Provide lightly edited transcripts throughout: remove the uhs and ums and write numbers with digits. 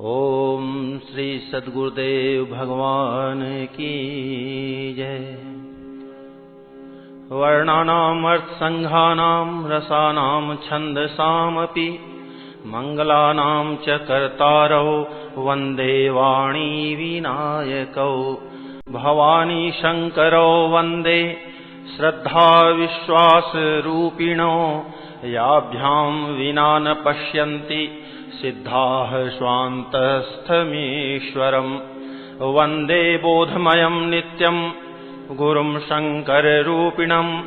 ओम श्री सद्गुरुदेव भगवान की जय। वर्णानाम अर्थसंघानाम रसानाम छंदसामपि मंगलानाम च कर्तारौ वंदे वाणी विनायकौ। भवानी शंकरौ वंदे श्रद्धा विश्वास रूपिणो। याभ्यां विना न पश्यन्ति सिद्धाः स्वान्तस्थमीश्वरम्। वन्दे बोधमयं नित्यं गुरुं शङ्कररूपिणम्।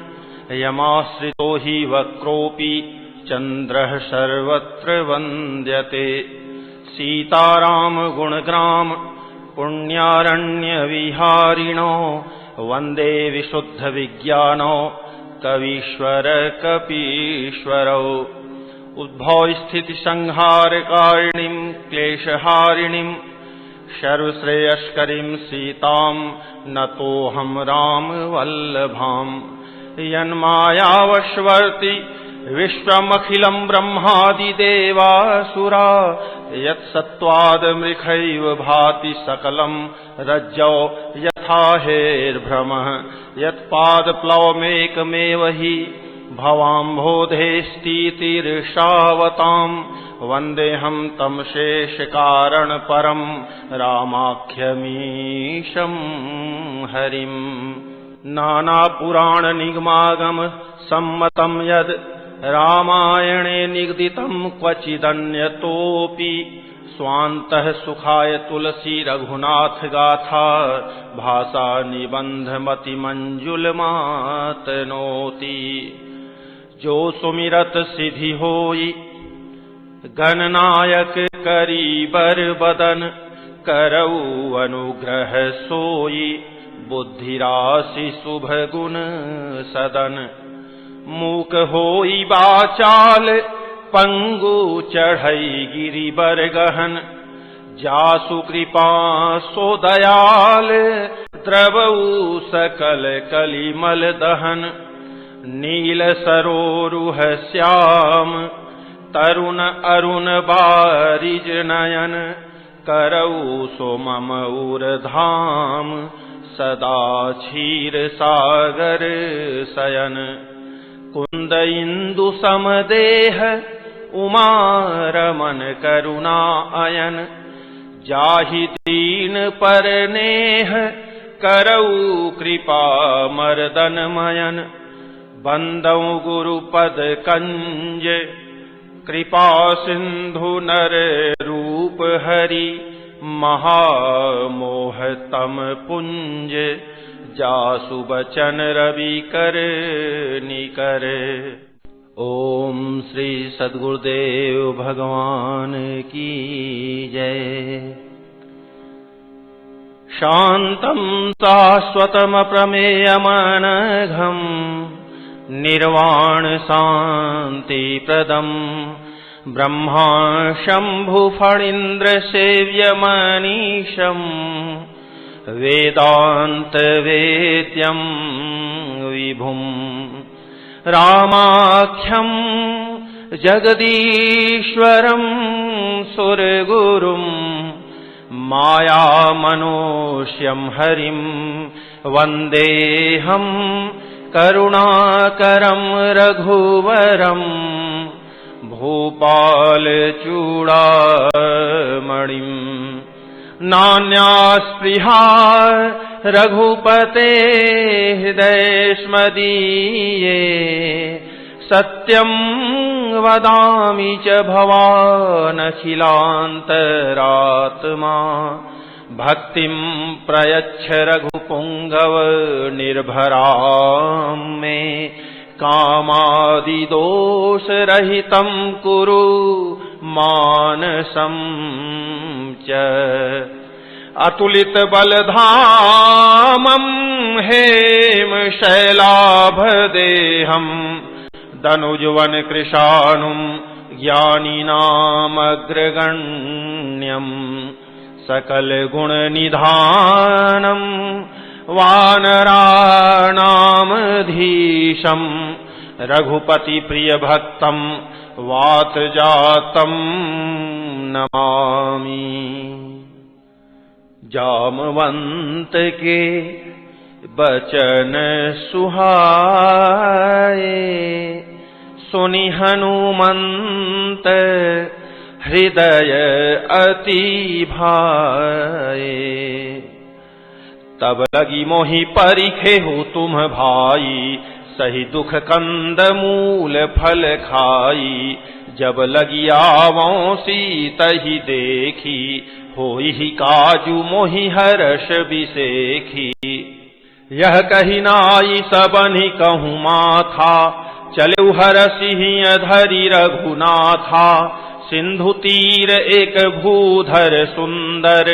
यमाश्रितो हि वक्रोऽपि चन्द्रः सर्वत्र वन्द्यते। सीताराम गुणग्राम पुण्यारण्यविहारिणो। वन्दे विशुद्धविज्ञानो कवीश्वर कपीश्वरौ। उद्भव स्थिति संहारकारिणीं क्लेशहारिणीं सर्वश्रेयस्करीं सीतां नतोऽहं रामवल्लभाम्। यन्मायावशवर्ति विश्वमखिलं ब्रह्मादिदेवासुरा। यत्सत्त्वादमृखैव भाति सकलं रज्जौ यथा हेर्भ्रमः। यत्पादप्लवमेकमेव हि भवाम्भोधेस्तीतिर्षावताम्। वन्देऽहं तं शेषकारणपरं रामाख्यमीशं हरिम्। नानापुराणनिगमागम सम्मतं यद् रामायणे निगदितं क्वचिदन्यतोऽपि। स्वान्तः सुखाय तुलसी रघुनाथ गाथा भाषा निबन्धमतिमञ्जुलमातनोति। जो सुमिरत सिद्धि होई गणनायक करीबर बदन। करऊ अनुग्रह सोई बुद्धिराशि शुभ गुण सदन। मूक होई बाचाल पंगु चढ़ई गिरिबर गहन। जासु कृपा सो दयाल द्रवऊ सकल कलिमल दहन। नील सरोरुह श्याम तरुण अरुण बारिज नयन। करऊ सो मम उरधाम सदा क्षीर सागर शयन। कुंद इंदु समदेह उमा रमन करुणा अयन। जाहि दीन पर नेह करऊ कृपा मर्दन मयन। बंदौ गुरुपद कंज कृपा सिंधु नर रूप हरि। महामोहतम पुंज जासु बचन रवि कर निकर। ओम श्री सद्गुरुदेव भगवान की जय। शांतं शाश्वतम प्रमेयमनघम् निर्वाण शांति प्रदम्। ब्रह्मा शंभु फणीन्द्र सेव्य मनीषम्। वेदांत वेद्यं विभुम् रामाख्यं जगदीश्वरं सुरगुरुम्। मायामनोष्यं हरिं वन्देऽहं करुणाकरं रघुवरम्। भूपालचूडामणिम् नान्यास्पृहा रघुपते हृदयेष्मदीये। सत्यं वदामि च भवानखिलान्तरात्मा। भक्तिं प्रयच्छ रघुपुङ्गव निर्भरां मे। कामादिदोषरहितं कुरु मानसं च। अतुलित बलधामं हेम शैलाभदेहं। दनुजवन कृशानुं ज्ञानिनामग्रगण्यं। सकल गुण निधानं वानराणामधीशं। रघुपति प्रिय भक्तं वात जातम नमामि। जामवंत के बचन सुहाए, सुनि हनुमंत हृदय अति भाए। तब लगी मोहि परिखे हो तुम भाई, सही दुख कंद मूल फल खाई। जब लगी आवों सीतहि देखी, होई काजू मोहि हर्ष बिसेखी। यह कही नाई सबनि कहूँ माथा, चले हरसि धरि रघुनाथा। सिंधु तीर एक भूधर सुंदर,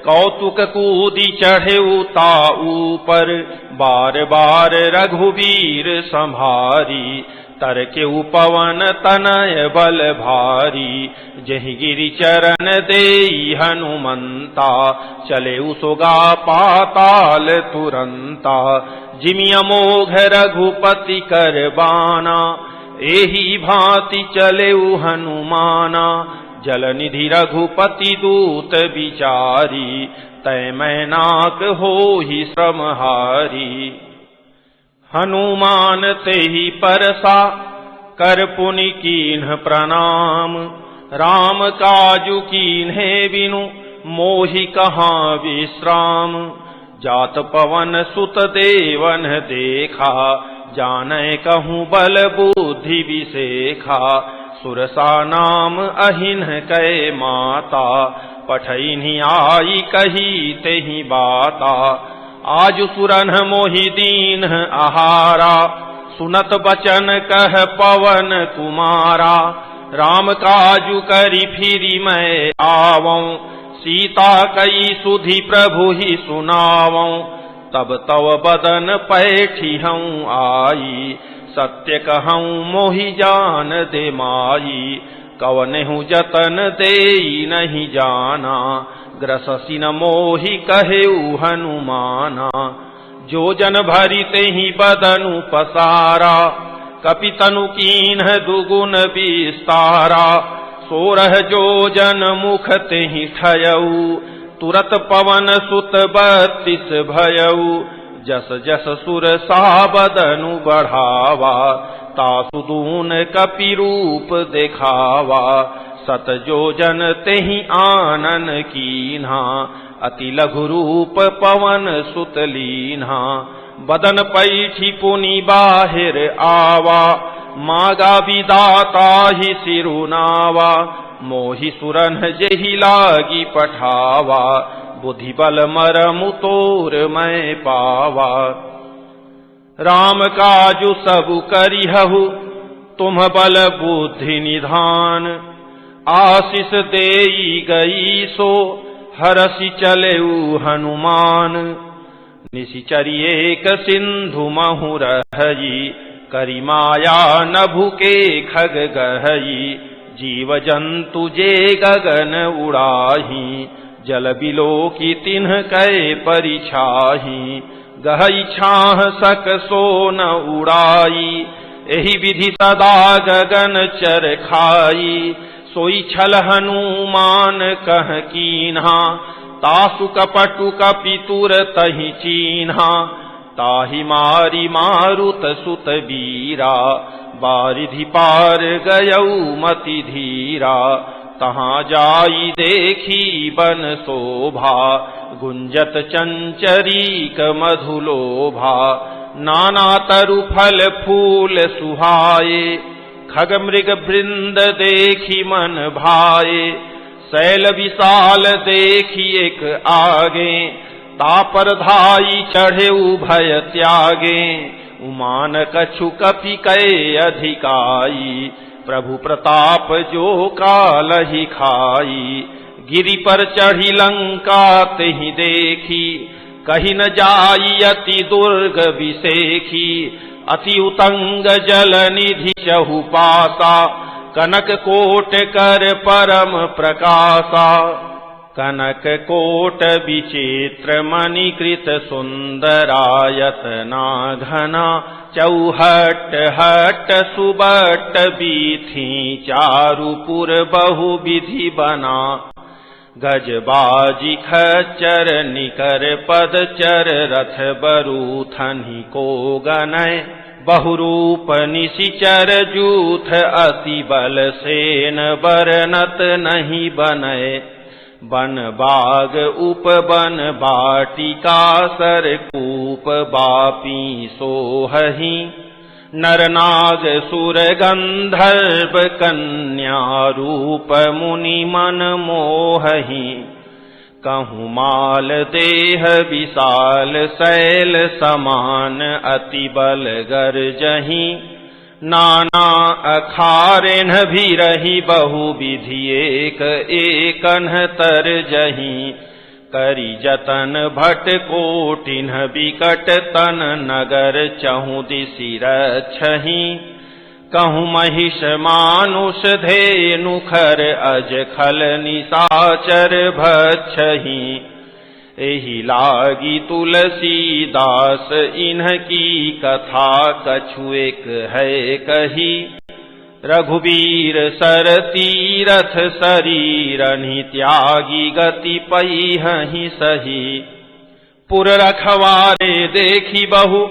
कौतुक कूदी चढ़े ता ऊपर। बार बार रघुवीर संभारी, तर के पवन तनय बल भारी। जहि गिरि चरण देई हनुमंता, चले सोगा पाताल तुरंता। जिमि अमोघ रघुपति कर बाना, एही भांति चले हनुमाना। जलनिधि रघुपति दूत बिचारी, तय मैनाक होहि श्रमहारी। हनुमान तेहि परसा, कर पुनि कीन्ह प्रणाम। राम काजु कीन्हे बिनु, मोहि कहाँ विश्राम। जात पवन सुत देवन देखा, जानै कहूँ बल बुद्धि विसेखा। सुरसा नाम अहिन कै माता, पठैनि आई कही तेहि बाता। आज सुरन मोहि दीन आहारा, सुनत बचन कह पवन कुमारा। राम काजु करि फिरि मैं आवऊं, सीता कई सुधि प्रभु ही सुनावऊं। तब तव बदन पैठी हूँ आई, सत्य कहूँ मोहि जान दे माई। कवनेहु जतन देई नहीं जाना, ग्रससि न मोहि कहेउ हनुमाना। जो जन भरि तेहि बदनु पसारा, कपितनु कीन्ह दुगुन विस्तारा। 16 जो जन मुख तेहि ठयऊ, तुरत पवन सुत 32 भयऊ। जस जस सुर सा बदनु बढ़ावा, तासु दून कपि रूप देखावा। 7 जो जन तेहि आनन कीन्हा, अति लघु रूप पवन सुत लीन्हा। बदन पैठी पुनि बाहिर आवा, मागा विदाता ही सिरुनावा। मोहि सुरन जेहि लागी पठावा, बुद्धि बल मरमु तोर मैं पावा। राम काजु सबु करिहु, तुम बल बुद्धि निधान। आशीष देई गई सो, हरसि चलेउ हनुमान। निशिचरी एक सिंधु महु रहई, करि माया नभु के खग गहई। जीव जंतु जे गगन उड़ाही, जल बिलो की तिन्ह कै परिछाही। गहई छाह सक सो न उड़ाई, एहि विधि सदा गगन चर खाई। सोई छल हनुमान कह कीन्हा, तासु कपटु कपितुर तहि चीन्हा। ताहि मारी मारुत सुत बीरा, बारिधि पार गयऊ मति धीरा। तहाँ जाई देखी बन शोभा, गुंजत चंचरीक मधुलोभा। नाना तरु फल फूल सुहाए, खग मृग वृंद देखी मन भाए। शैल विशाल देखी एक आगे, तापर धाई चढ़े भय त्यागे। उमान कछु कपि कै अधिकाई, प्रभु प्रताप जो कालहि खाई। गिरि पर चढ़ी लंका तेहि देखी, कही न जाई अति दुर्ग विसेखी। अति उतंग जल निधि चहुपासा, कनक कोट कर परम प्रकाशा। कनक कोट विचित्र मणिकृत सुंदरायतना घना चौहट हट सुबट बीथी चारुपुर बहुविधि बना गजबाजी खच्चर निकर पदचर रथ बरूथनि को गनय बहुरूप निशिचर जूथ अति बल सेन बरनत नहीं बनय बन बाग उपवन बाटिका सरकूप बापी सोहहि नरनाग सुर गंधर्व कन्या रूप मुनि मन मोहहि कहूँ माल देह विशाल शैल समान अति बल गर्जहि नाना अखारेन भी रही बहु विधि एक एकन तरजहि करी जतन भट कोटिन बिकट तन नगर चहु दिशि रक्षहि कहूँ महिष मानुष धेनु खर अज खल निशाचर भक्षहि एहि लागी तुलसीदास इन्हकी कथा कछु एक है कही रघुवीर सर तीरथ शरीरनि त्यागी गति पैहि सही पुर रखवारे देखी बहु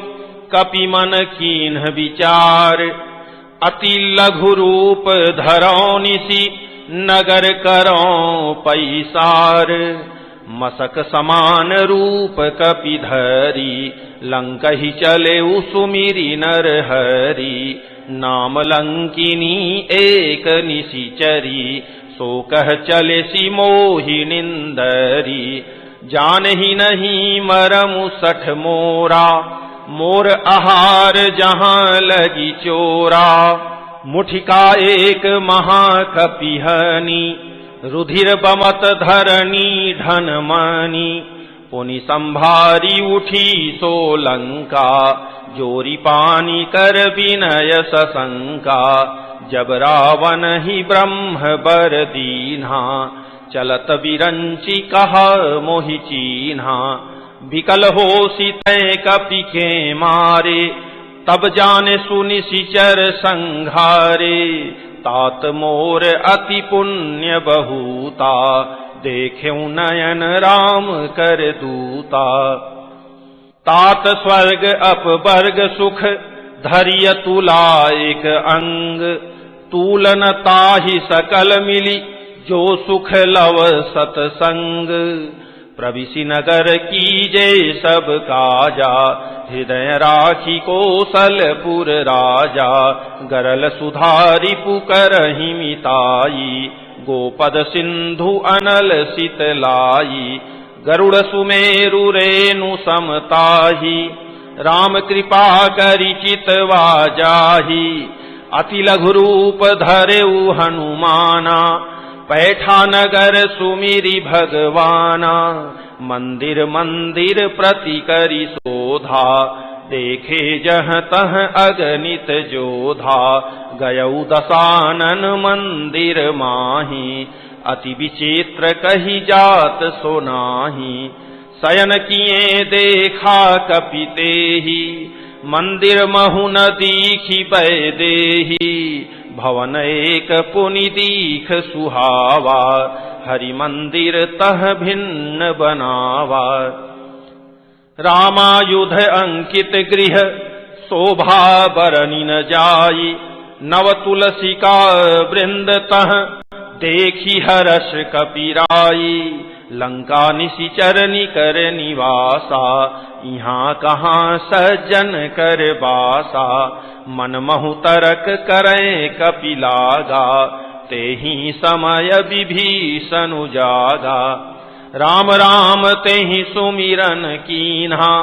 कपि मन कीन्ह विचार अति लघु रूप धरौ निसि नगर करौ पैसार मसक समान रूप कपि धरी लंकहि चले सुमिरि नर हरि नाम लंकिनी एक निशिचरी सो कह चले सी मोहि निंदरी जानहि नहीं मरमु सठ मोरा मोर आहार जहाँ लगी चोरा मुठिका एक महाकपिहनी रुधिर बमत धरणी धन मनी पुनि संभारी उठी सोलंका जोरी पानी कर विनय सशंका जब रावण ही ब्रह्म बर दीन्हा चलत विरंची कहा मोहि चीन्हा विकल हो सीते कपि के मारे तब जाने सुनिशिचर संघारे तात मोर अति पुण्य बहुता देखें नयन राम कर दूता तात स्वर्ग अपवर्ग सुख धैर्य तुला एक अंग तूलन ताहि सकल मिली जो सुख लव सतसंग प्रविशि नगर कीजे सब काजा हृदय राखी कौशलपुर राजा गरल सुधारि पुकरहि मिताई गोपद सिंधु अनल शीतलाई गरुड़ सुमेरु रेणु समताहि राम कृपा करि चितवा जाहि अति लघु रूप धरेउ हनुमाना पैठा नगर सुमिरि भगवाना मंदिर मंदिर प्रति करि शोधा देखे जह तह अगणित जोधा गयौ दशानन मंदिर माही अति विचित्र कही जात सोनाही शयन किए देखा कपितेहि मंदिर महु न दीखी बैदेहि भवन एक पुनि दीख सुहावा हरि मंदिर तह भिन्न बनावा रामायुध अंकित गृह शोभा बरनि न जाई नव तुलसी का वृंद तह देखी हर्ष कपिराई लंका निशिचर निकर निवासा यहाँ कहाँ सज्जन कर बासा मन महु तरक करें कपिलागा तेहि समय विभीषण जागा राम राम तेहि सुमिरन कीन्हा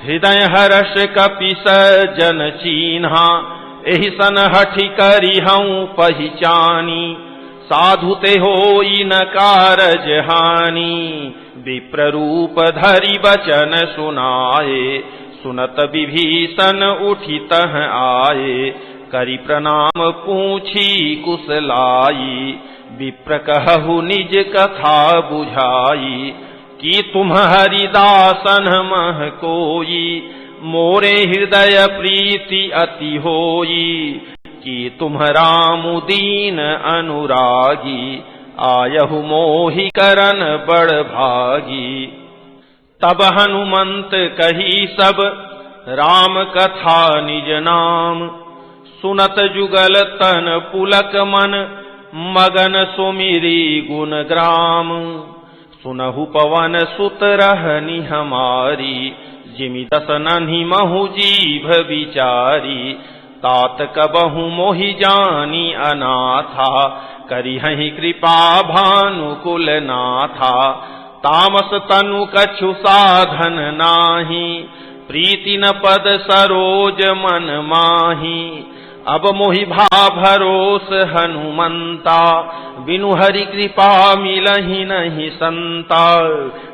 हृदय हर्ष कपि सज्जन चीन्हा एहि सन हठि करि हऊँ पहिचानी साधु ते होई न कारज हानि विप्र रूप धरि बचन सुनाए सुनत विभीषण उठि तह आए करि प्रणाम पूछी कुशलाई विप्र कहु निज कथा बुझाई। कि तुम हरिदासन मह कोई, मोरे हृदय प्रीति अति होई। कि तुम राम दीन अनुरागी, आयहु मोहि करन बड़ भागी। तब हनुमंत कही सब राम कथा निज नाम, सुनत जुगल तन पुलक मन, मगन सुमिरी गुण ग्राम। सुनहु पवन सुत रहनी हमारी, जिमि दस नन्हि महु जीभ विचारी। तात कबहु मोहि जानी अनाथा, करिहहि कृपा भानुकुल नाथा। तामस तनु कछु साधन नाही, प्रीति न पद सरोज मन माही। अब मोहि भा भरोस हनुमंता, बिनु हरि कृपा मिलहि नहीं संता।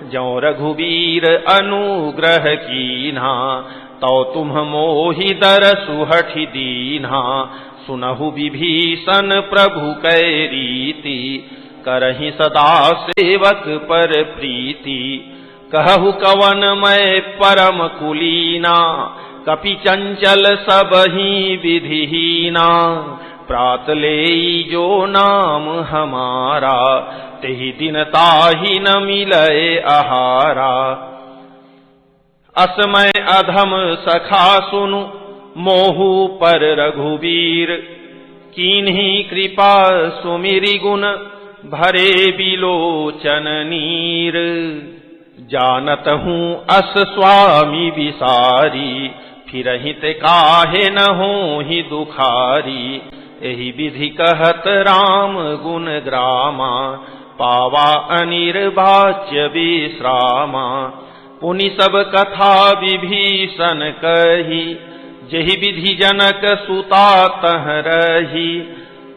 जौ रघुवीर अनुग्रह कीन्हा, तौ तुम मोहि दरसु हठि दीन्हा। सुनहु विभीषण प्रभु कै रीति, करहि सदा सेवक पर प्रीति। कहु कवन मैं परम कुलीना, कपि चंचल सबहि विधिहीना। प्रात लेई जो नाम हमारा, तेहि दिन ताहि न मिलय आहारा। असमय अधम सखा सुनु, मोहु पर रघुवीर। कीन्ही कृपा सुमिरि गुण, भरे बिलोचन नीर। जानत हूँ अस स्वामी विसारी, फिरहित काहे न होहि दुखारी। एहि विधि कहत राम गुण ग्रामा, पावा अनिर्वाच्य विश्रामा। पुनि सब कथा विभीषण कही, जेहि विधि जनक सुता तह रही।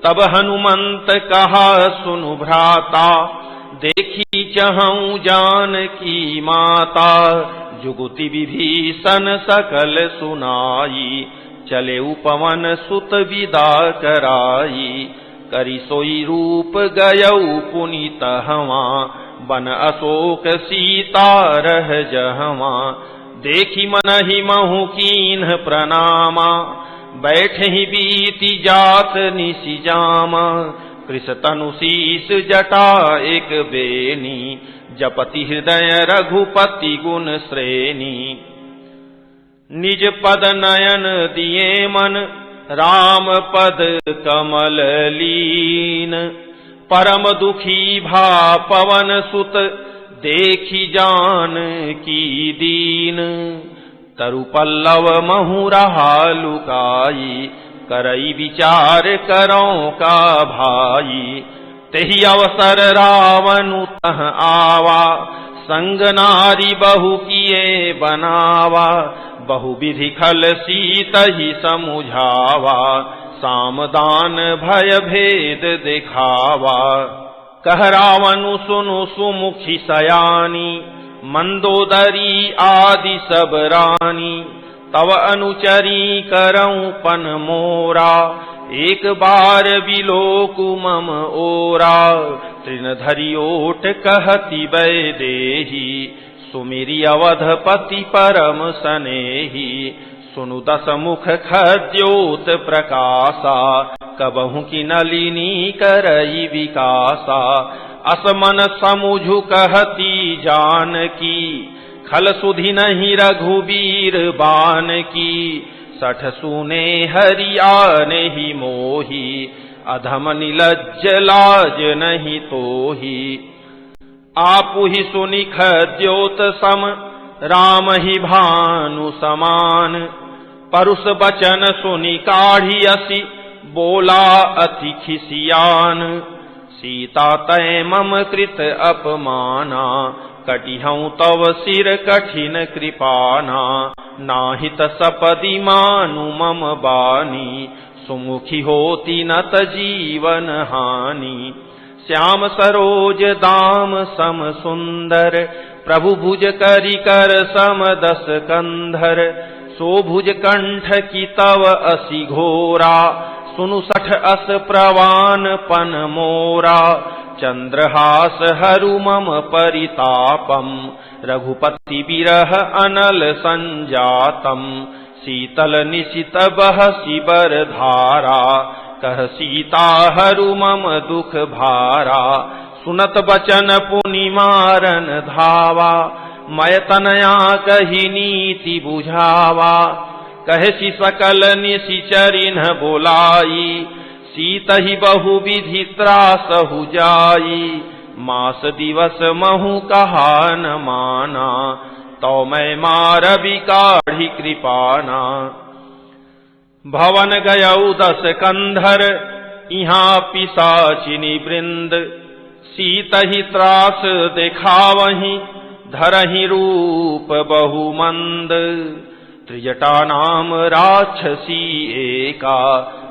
तब हनुमंत कहा सुनु भ्राता, देखी चहऊँ जानकी माता। जुगुति विभीषण सकल सुनाई, चले पवन सुत विदा कराई। करि सोई रूप गयऊ पुनीत हवा, बन अशोक सीता रह जहवा। देखी मनहि महु कीन्ह प्रणामा, बैठहि बीति जात निशि जामा। कृष तनु शीस जटा एक बेनी, जपति हृदय रघुपति गुण श्रेणी। निज पद नयन दिए मन, राम पद कमल लीन। परम दुखी भा पवन सुत, देखी जान की दीन। तरु पल्लव महु रहा लुकाई, करई विचार करों का भाई। तेहि अवसर रावनु तह आवा, संग नारी बहु किए बनावा। बहु विधि खल सीत ही समुझावा, सामदान भय भेद दिखावा। कह रावनु सुनु सुमुखी सयानी, मंदोदरी आदि सब रानी। तव अनुचरी करऊं पन मोरा, एक बार बिलोकु मम ओरा। तृण धरि ओट कहति वैदेही, सुमिरि अवधपति परम सनेही। सुनु दस मुख खद्योत प्रकाशा, कबहु की नलिनी करई विकासा। असमन समुझु कहती जानकी, खल सुधि नहीं रघुबीर बान की। सठ सुने हरियाने ही मोही, अधम निलज्ज लाज नहीं तोही। आपु ही सुनि खद्योत सम, राम ही भानु समान। परुष बचन सुनि काढ़ी असी, बोला अति खिसियान। सीता तै मम कृत अपमाना, कटिहऊँ तव सिर कठिन कृपाना। नाहित सपदि मानु मम बानी, सुमुखी होती नत जीवन हानि। श्याम सरोज दाम सम सुंदर, प्रभु भुज करि कर सम दस कंधर। सो भुज कंठ की तव असी घोरा, सुनु 60 प्रवान पन मोरा, चंद्रहास हरु मम परितापम, रघुपति विरह अनल संजातम, शीतल निशित बहसि बर धारा, कह सीता हरु मम दुख भारा, सुनत बचन पुनि मारन धावा, मय तनया कही नीति बुझावा, कहसी सकल निशिचरिन बोलाई, सीतहि बहु विधि त्रासहु जाई, मास दिवस महु कहा न माना, तो मैं मारबि काढ़ी कृपाना। भवन गयौ 10 कंधर, इहाँ पिशाचिनी वृंद, सीतहि त्रास देखावहीं, धरहि रूप बहुमंद, त्रिजटा नाम राक्षसी एका,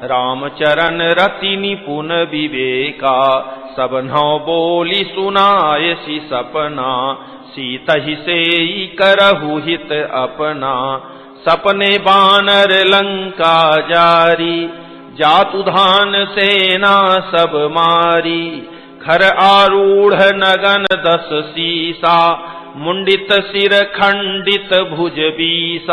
रामचरण रति निपुण विवेका, सब नौ बोली सुनायसी सपना, सीतहि सेई करहु हित अपना, सपने बानर लंका जारी, जातु धान सेना सब मारी, खर आरूढ़ नगन 10 सीसा, मुंडित सिर खंडित भुज 20,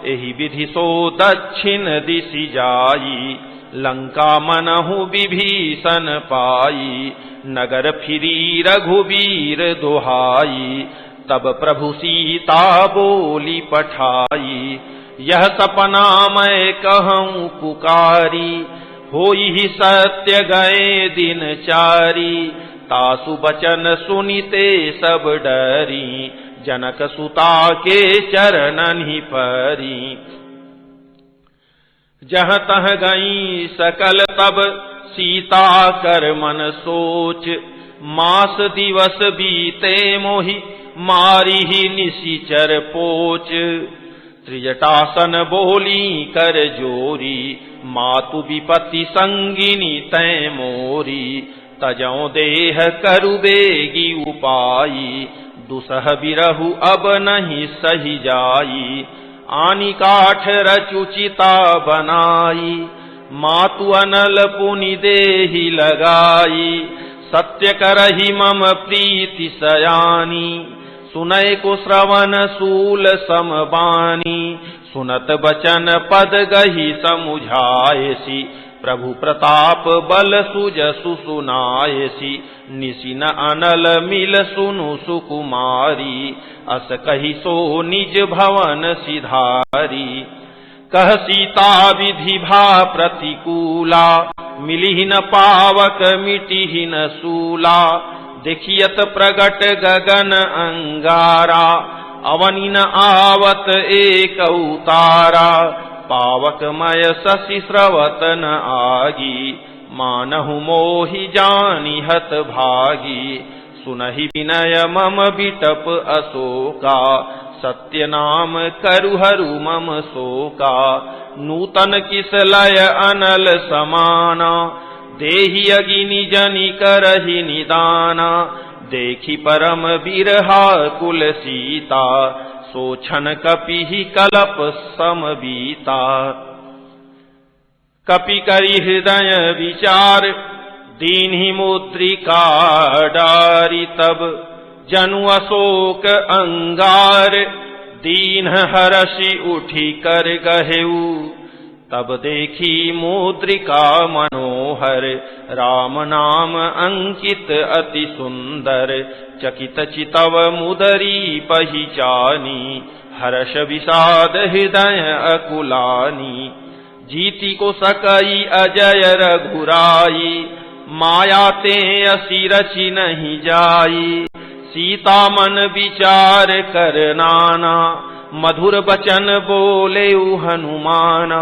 एहि विधि सो दक्षिण दिशि जाई, लंका मनहु विभीषण पाई, नगर फिरी रघुवीर दुहाई, तब प्रभु सीता बोली पठाई, यह सपना मैं कहूँ पुकारी, होई ही सत्य गए दिन चारी, तासु बचन सुनिते सब डरी, जनक सुता के चरणन ही परी। जहाँ तह गई सकल तब सीता कर मन सोच, मास दिवस बीते मोहि मारी ही निशिचर पोच, त्रिजटासन बोली कर जोरी, मातु विपति संगिनी तै मोरी, तजौ देह करु बेगी उपाई, दुसह बिरहु अब नहीं सही जाई, आनी काठ रचुचिता बनाई, मातु अनल पुनि देहि लगाई, सत्य करहि मम प्रीति सयानी, सुनय को श्रवण सूल समबानी, सुनत बचन पद गही समुझायसी, प्रभु प्रताप बल सुजसु सुनायसी, निशिन अनल मिल सुनु सुकुमारी, अस कहि सो निज भवन सिधारी, कह सीता विधि भा प्रतिकूला, मिलिहि न पावक मिटिहि न सूला, देखियत प्रगट गगन अंगारा, अवनि न आवत एक उतारा, पावकमय शशि स्रवत न आगी, मानहु मोहि जानि हत भागी, सुनहि विनय मम बिटप अशोका, सत्य नाम करुहरु मम शोका, नूतन किस लय अनल समाना, देहि अगिनि जनि करहि निदाना, देखि परम बिरहा कुल सीता, सोछन कपि कलप समबीता। कपि करि हृदय विचार, दीन्हि मुद्रिका डारी, तब जनु अशोक अंगार, दीन हरषि उठि कर गहेऊ, तब देखी मुद्रिका मनोहर, राम नाम अंकित अति सुंदर, चकित चितव मुदरी पहिचानी, हर्ष विषाद हृदय अकुलानी, जीति को सकई अजय रघुराई, माया ते असी रचि नहीं जाई, सीता मन विचार कर नाना, मधुर बचन बोले हनुमाना,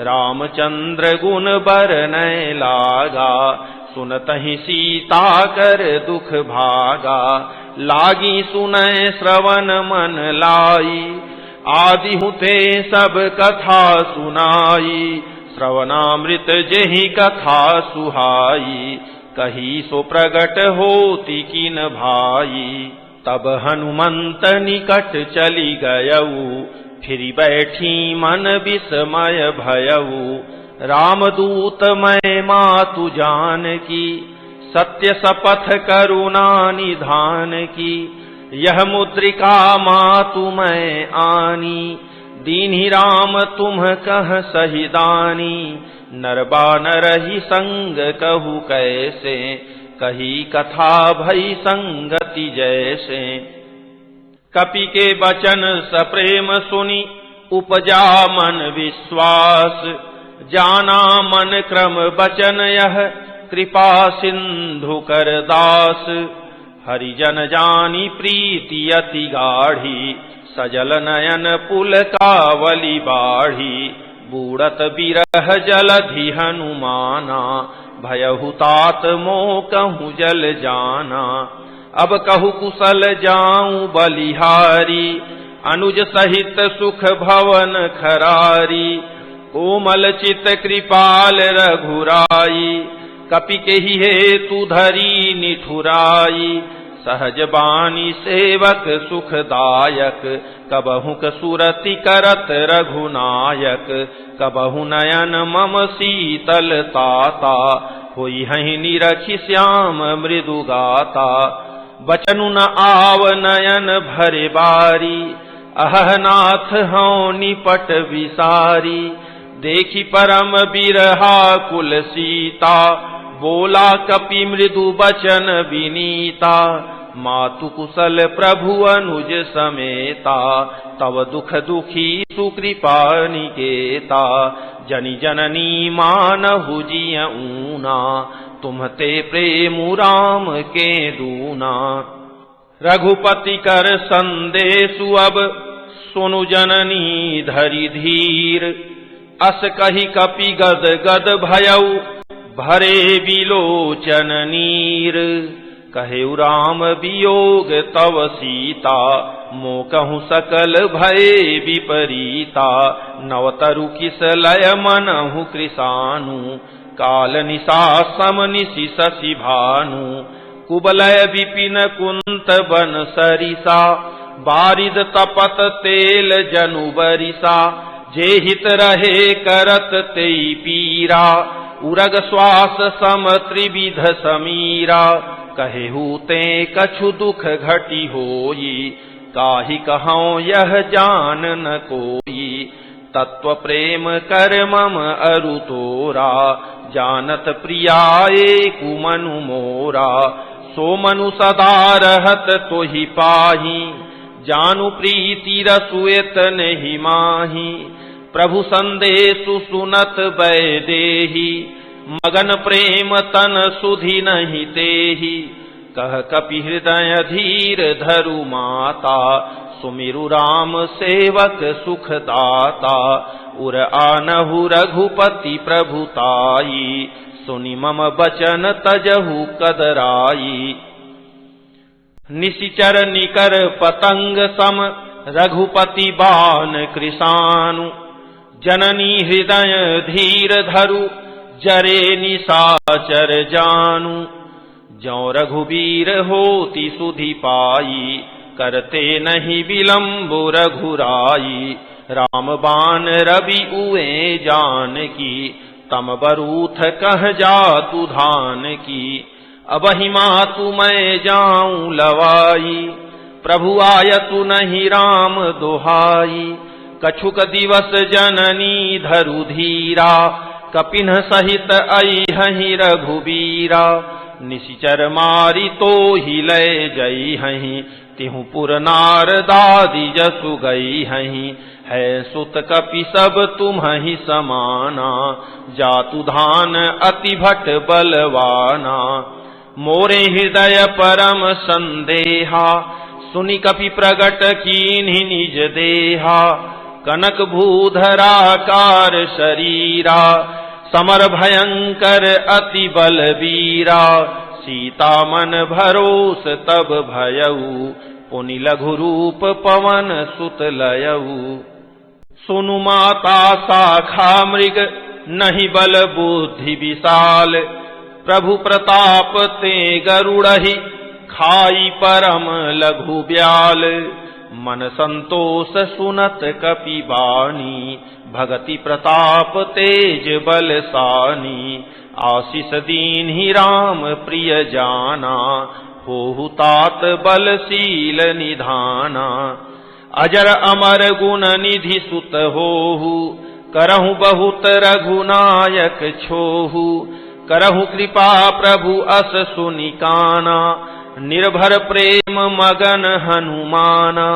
रामचंद्र गुण बरनय लागा, सुनतहि सीता कर दुख भागा, लागी सुनय श्रवण मन लाई, आदि हुते सब कथा सुनाई, श्रवणामृत जेहि कथा सुहाई, कही सो प्रगट होती किन भाई। तब हनुमंत निकट चली गयऊ, फिर बैठी मन विस्मय भयऊ, रामदूत मैं मातु जानकी, सत्य सपथ करुणा निधान की। यह मुद्रिका मातु मैं आनी, दीन्ही राम तुम कह सहिदानी। नरबा नरहि संग कहु कैसे, कही कथा भई संगति जैसे। कपि के बचन सप्रेम सुनी, उपजा मन विश्वास। जाना मन क्रम बचन यह, कृपा सिंधु कर दास। हरिजन जानी प्रीति अति गाढ़ी, सजल नयन पुल कावली बाढ़ी। बूढ़त बिरह जलधि हनुमाना, भयहु तात मोह कहूँ जल जाना। अब कहु कुशल जाऊं बलिहारी, अनुज सहित सुख भवन खरारी। कोमल चित कृपाल रघुराई, कपि केहि हेतु धरी निठुराई। सहज बानी सेवक सुखदायक, कबहु सुरति करत रघुनायक। कबहु नयन मम शीतल ताता, होई हहि निरखि श्याम मृदु गाता। बचनु न आव नयन भरे बारी, अहनाथ हौ निपट विसारी। देखी परम बिरहा कुल सीता, बोला कपि मृदु बचन विनीता। मातु कुशल प्रभु अनुज समेता, तव दुख दुखी सुकृपा निकेता। जनि जननी मानहु जिय ऊना, तुम्हते प्रेमु राम के दूना। रघुपति कर संदेशु अब, सुनु जननी धरि धीर। अस कही कपि गद गद भयउ, भरे विलोचन नीर। कहेउ राम वियोग तव सीता, मो कहूँ सकल भय विपरीता। नवतरु किस लय मनहु कृसानु, काल निशा सम निशि शशि भानु। कुबलय विपिन कुंत बन सरिसा, बारिद तपत तेल जनु बरिसा। जे हित रहे करत तेई पीरा, उरग श्वास सम त्रिविध समीरा। कहेहु ते कछु दुख घटी होई, काहि कहौं यह जान न कोई। तत्व प्रेम कर मम अरु तोरा, जानत प्रियाए कुमनु मोरा। सो मनु सदा रहत तोहि पाही, जानु प्रीति रसुएत नहीं माही। प्रभु संदेशु सुनत वैदेही, मगन प्रेम तन सुधि नहीं तेहि। कह कपि हृदय धीर धरु माता, सुमिरु राम सेवक सुखदाता। उर आनहु रघुपति प्रभुताई, सुनि मम बचन तजहु कदराई। निशिचर निकर पतंग सम, रघुपति बान कृशानु। जननी हृदय धीर धरु, जरे निशाचर जानु। जौ रघुबीर होती सुधि पाई, करते नहीं विलंबु रघुराई। राम बान रवि उए जान की, तम बरूथ कह जातु धान की। अबहि मातु मैं जाऊं लवाई, प्रभु आयतु नहीं राम दोहाई। कछुक दिवस जननी धरु धीरा, कपिन सहित अइहहि रघुबीरा। निशिचर मारी तो ही लय जई हहीं, तिहु पुर नारदादि जसु गई हहीं। है सुत कपि सब तुम्हि समाना, जातु धान अति भट बलवाना। मोरे हृदय परम संदेहा, सुनि कपि प्रगट कीन्हि निज देहा। कनक भूधराकार शरीरा, समर भयंकर अति बलवीरा। सीता मन भरोस तब भयऊ, पुनि लघु रूप पवन सुत लयऊ। सुनु माता शाखा मृग, नहीं बल बुद्धि विशाल। प्रभु प्रताप ते गरुड़हि, खाई परम लघु ब्याल। मन संतोष सुनत कपि बानी, भगति प्रताप तेज बल सानी, आशीष दीन ही राम प्रिय जाना, होहु तात बलशील निधाना। अजर अमर गुण निधि सुत होहु, करहु बहुत रघुनायक छोहु, करहु कृपा प्रभु अस सुनिकाना, निर्भर प्रेम मगन हनुमाना।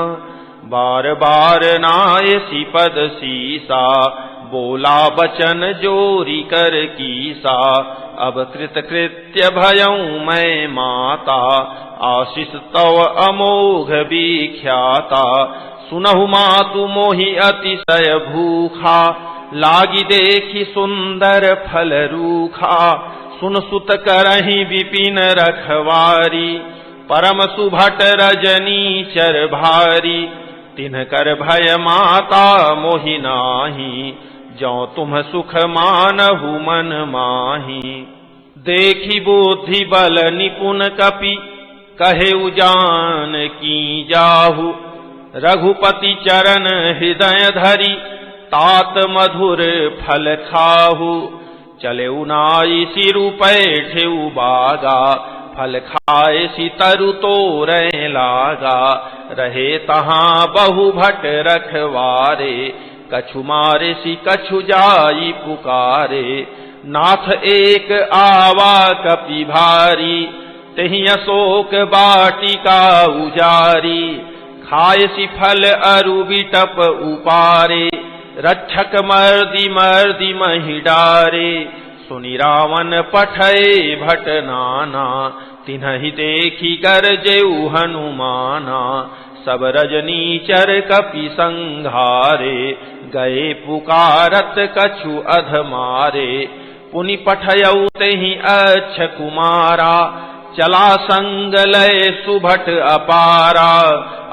बार बार नायसी पद सीसा, बोला बचन जोरी कर कीसा, अब कृत कृत्य भयऊ मैं माता, आशीष तव अमोघ विख्याता। सुनहु मातु मोहि अतिशय भूखा, लागी देखी सुंदर फल रूखा। सुन सुत करहि विपिन रखवारी, परम सुभट रजनी चर भारी। तिनकर भय माता मोहि नाही, जौ तुम सुख मानहु मन माही। देखी बुद्धि बल निपुण कपि, कहे उजान की जाहु। रघुपति चरण हृदय धरि, तात मधुर फल खाहु। चले उनाई सिरु पैठेउ बागा, फल खाए सी तरु तोरै लागा। रहे तहाँ बहु भट रखवारे, कछु मारे सी कछु जाई पुकारे। नाथ एक आवा कपि भारी, तेहि अशोक बाटिका उजारी। खाए सी फल अरु बिटप उपारे, रक्षक मर्दी मर्दी महि डारे। सुनि रावण पठय भट नाना, तिन्हि देखी गरजेउ हनुमाना। सब रजनीचर कपि संघारे, गए पुकारत कछु अधमारे। पुनि पठयउ तेहि अच्छ कुमारा, चला संग लय सुभट अपारा।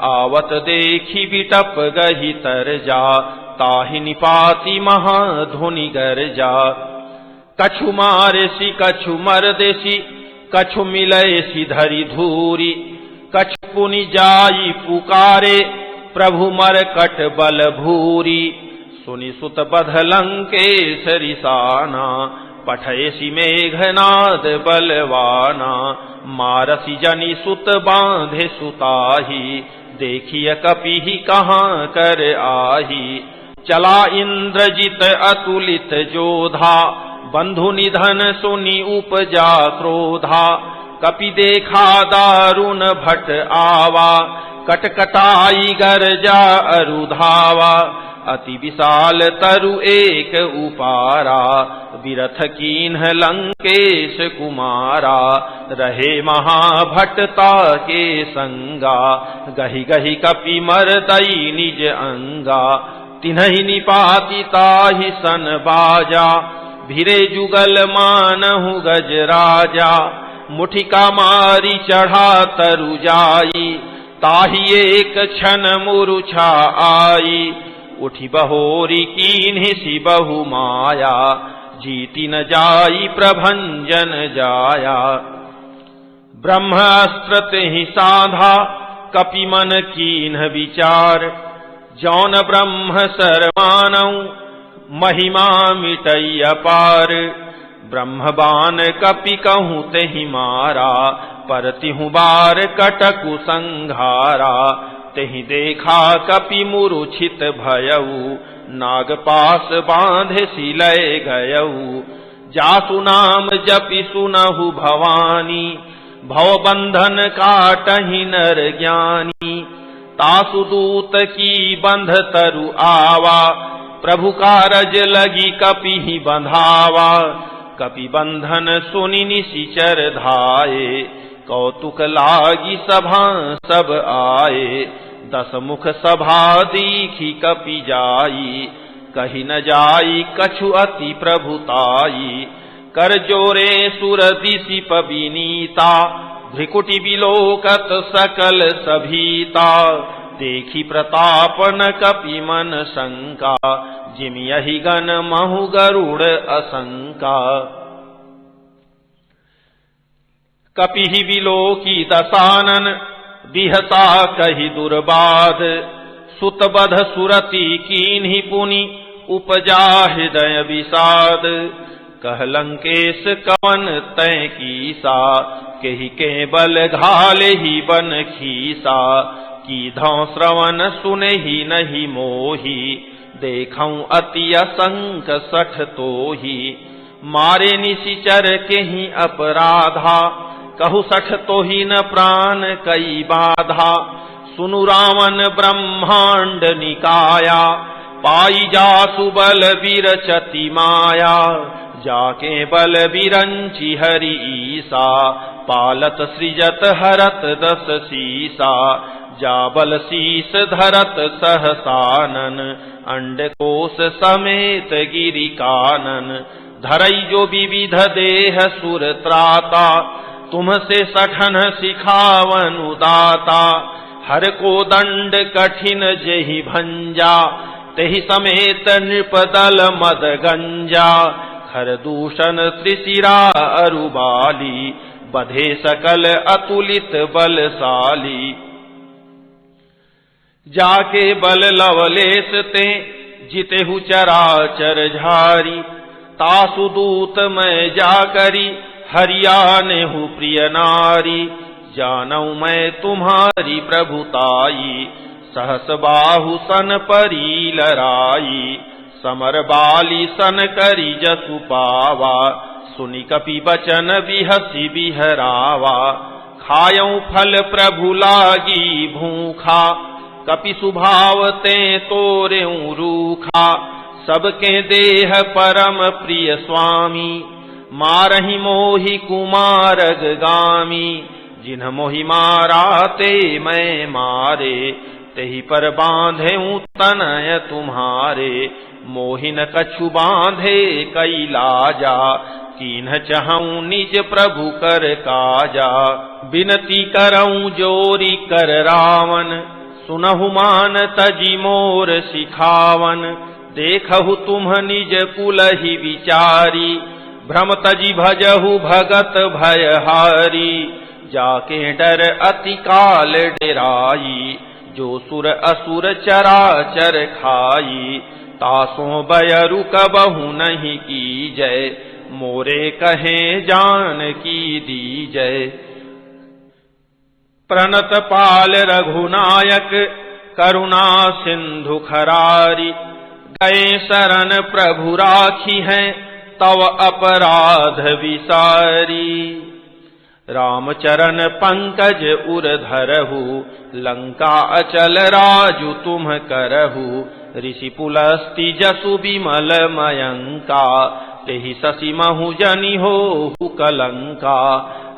आवत देखी बिटप गही तरजा, ताहि निपाति महाधुनि गरजा। कछु मारेसी कछु मरदेसी, कछु मिलयसी धरि धूरी। कछु पुनि जाई पुकारे, प्रभु मरकट बल भूरी। सुनि सुत बध लंकेश रिसाना, पठयसी मेघनाद बलवाना। मारसी जनि सुत बांधे सुताही, देखिय कपिहि कहाँ कर आही। चला इंद्रजित अतुलित जोधा, बंधु निधन सुनि उपजा क्रोधा। कपि देखा दारुण भट आवा, कटकटाई गरजा अरुधावा। अति विशाल तरु एक उपारा, विरथ कीन्ह लंकेश कुमारा। रहे महाभटता के संगा, गहि गहि कपि मरदई निज अंगा। तिन्हि निपाति ताहि सन बाजा, भिरे जुगल मानहु गजराजा। मुठिका मारी चढ़ा तरु जाई, ताहि एक क्षण मूर्छा आई। उठी बहोरी कीन्हि सी बहु माया, जीति न जाई प्रभंजन जाया। ब्रह्मास्त्र तेहि साधा, कपि मन कीन्ह विचार। जौन ब्रह्म सरमानऊ, महिमा मिटई अपार। ब्रह्मबान कपि कहूँ तेहि मारा, पर तिहु बार कटकु संघारा। तेहि देखा कपि मूर्छित भयऊ, नागपास बांधे सिलय गयऊ। जासु नाम जपि सुनहु भवानी, भव बंधन काटहि नर ज्ञानी। तासु दूत की बंध तरु आवा, प्रभु कारज लगी कपि बंधावा। कपि बंधन सुनि निशिचर धाये, कौतुक लागी सभा सब आए। 10 मुख सभा दीखी कपि जाई, कही न जाई कछु अति प्रभुताई। कर जोरे सुर दिशि पविनीता, भ्रिकुटि बिलोकत सकल सभीता। देखी प्रताप न कपि मन शंका, जिम यही गण महु गरुड़ असंका। कपिहि बिलोकी दसानन, बिहसा कही दुर्बाध। सुतबध सुरति कीन्ही पुनि उपजा हृदय विषाद। कह लंकेश कवन तय कीसा, केहि के बल घाले ही बन खीसा। की धौ श्रवण सुने ही नहीं मोही, देखऊं अति असंक सठ तोही। मारे निशिचर के ही अपराधा, कहु सठ तो ही न प्राण कई बाधा। सुनु रावण ब्रह्मांड निकाया, पाई जासु बल विरचति माया। जाके बल विरंचि हरि ईसा, पालत सृजत हरत दस सीसा। जा बल शीस धरत सहसानन, अंडकोश समेत गिरि कानन। धरई जो विविध देह सुर त्राता, तुमसे सठन सिखावन उदाता। हर को दंड कठिन जेहि भंजा, तेहि समेत नृपदल मद गंजा। खर दूषण त्रिशिरा अरुबाली, बधे सकल अतुलित बलशाली। जाके बल लवलेश ते, जितेहु चराचर झारी। तासु दूत मैं जाकरी, हरियानेहु प्रिय नारी। जानऊ मैं तुम्हारी प्रभुताई, सहस बाहु सन परी लराई। समर बाली सन करी जसु पावा, सुनि कपि बचन बिहसी बिहरावा। खायऊ फल प्रभु लागी भूखा, कपि सुभाव ते तोरेऊ रूखा। सबके देह परम प्रिय स्वामी, मारहि मोहि कुमारग गामी। जिन्ह मोहि मारा ते मैं मारे, तेहि पर बांधेऊ तनय तुम्हारे। मोहिन कछु बांधे कई लाजा, कीन्ह चहऊं निज प्रभु कर काजा। बिनती करऊं जोरी कर रावण, सुनहु मान तजी मोर सिखावन। देखहु तुम निज कुलहि विचारी, भ्रम तजी भजहु भगत भयहारी। जाके डर अति काल डेराई, जो सुर असुर चराचर खाई। तासों बयरु कबहु नहीं कीजय, मोरे कहे जान की दीजय। प्रणत पाल रघुनायक, करुणा सिंधु खरारी। गए शरण प्रभु राखी हैं, तव अपराध विसारी। रामचरण पंकज उर धरहु, लंका अचल राजु तुम करहु। ऋषि पुलस्ति जसु विमल मयंका, तेहि शशि महु जनि होहु कलंका।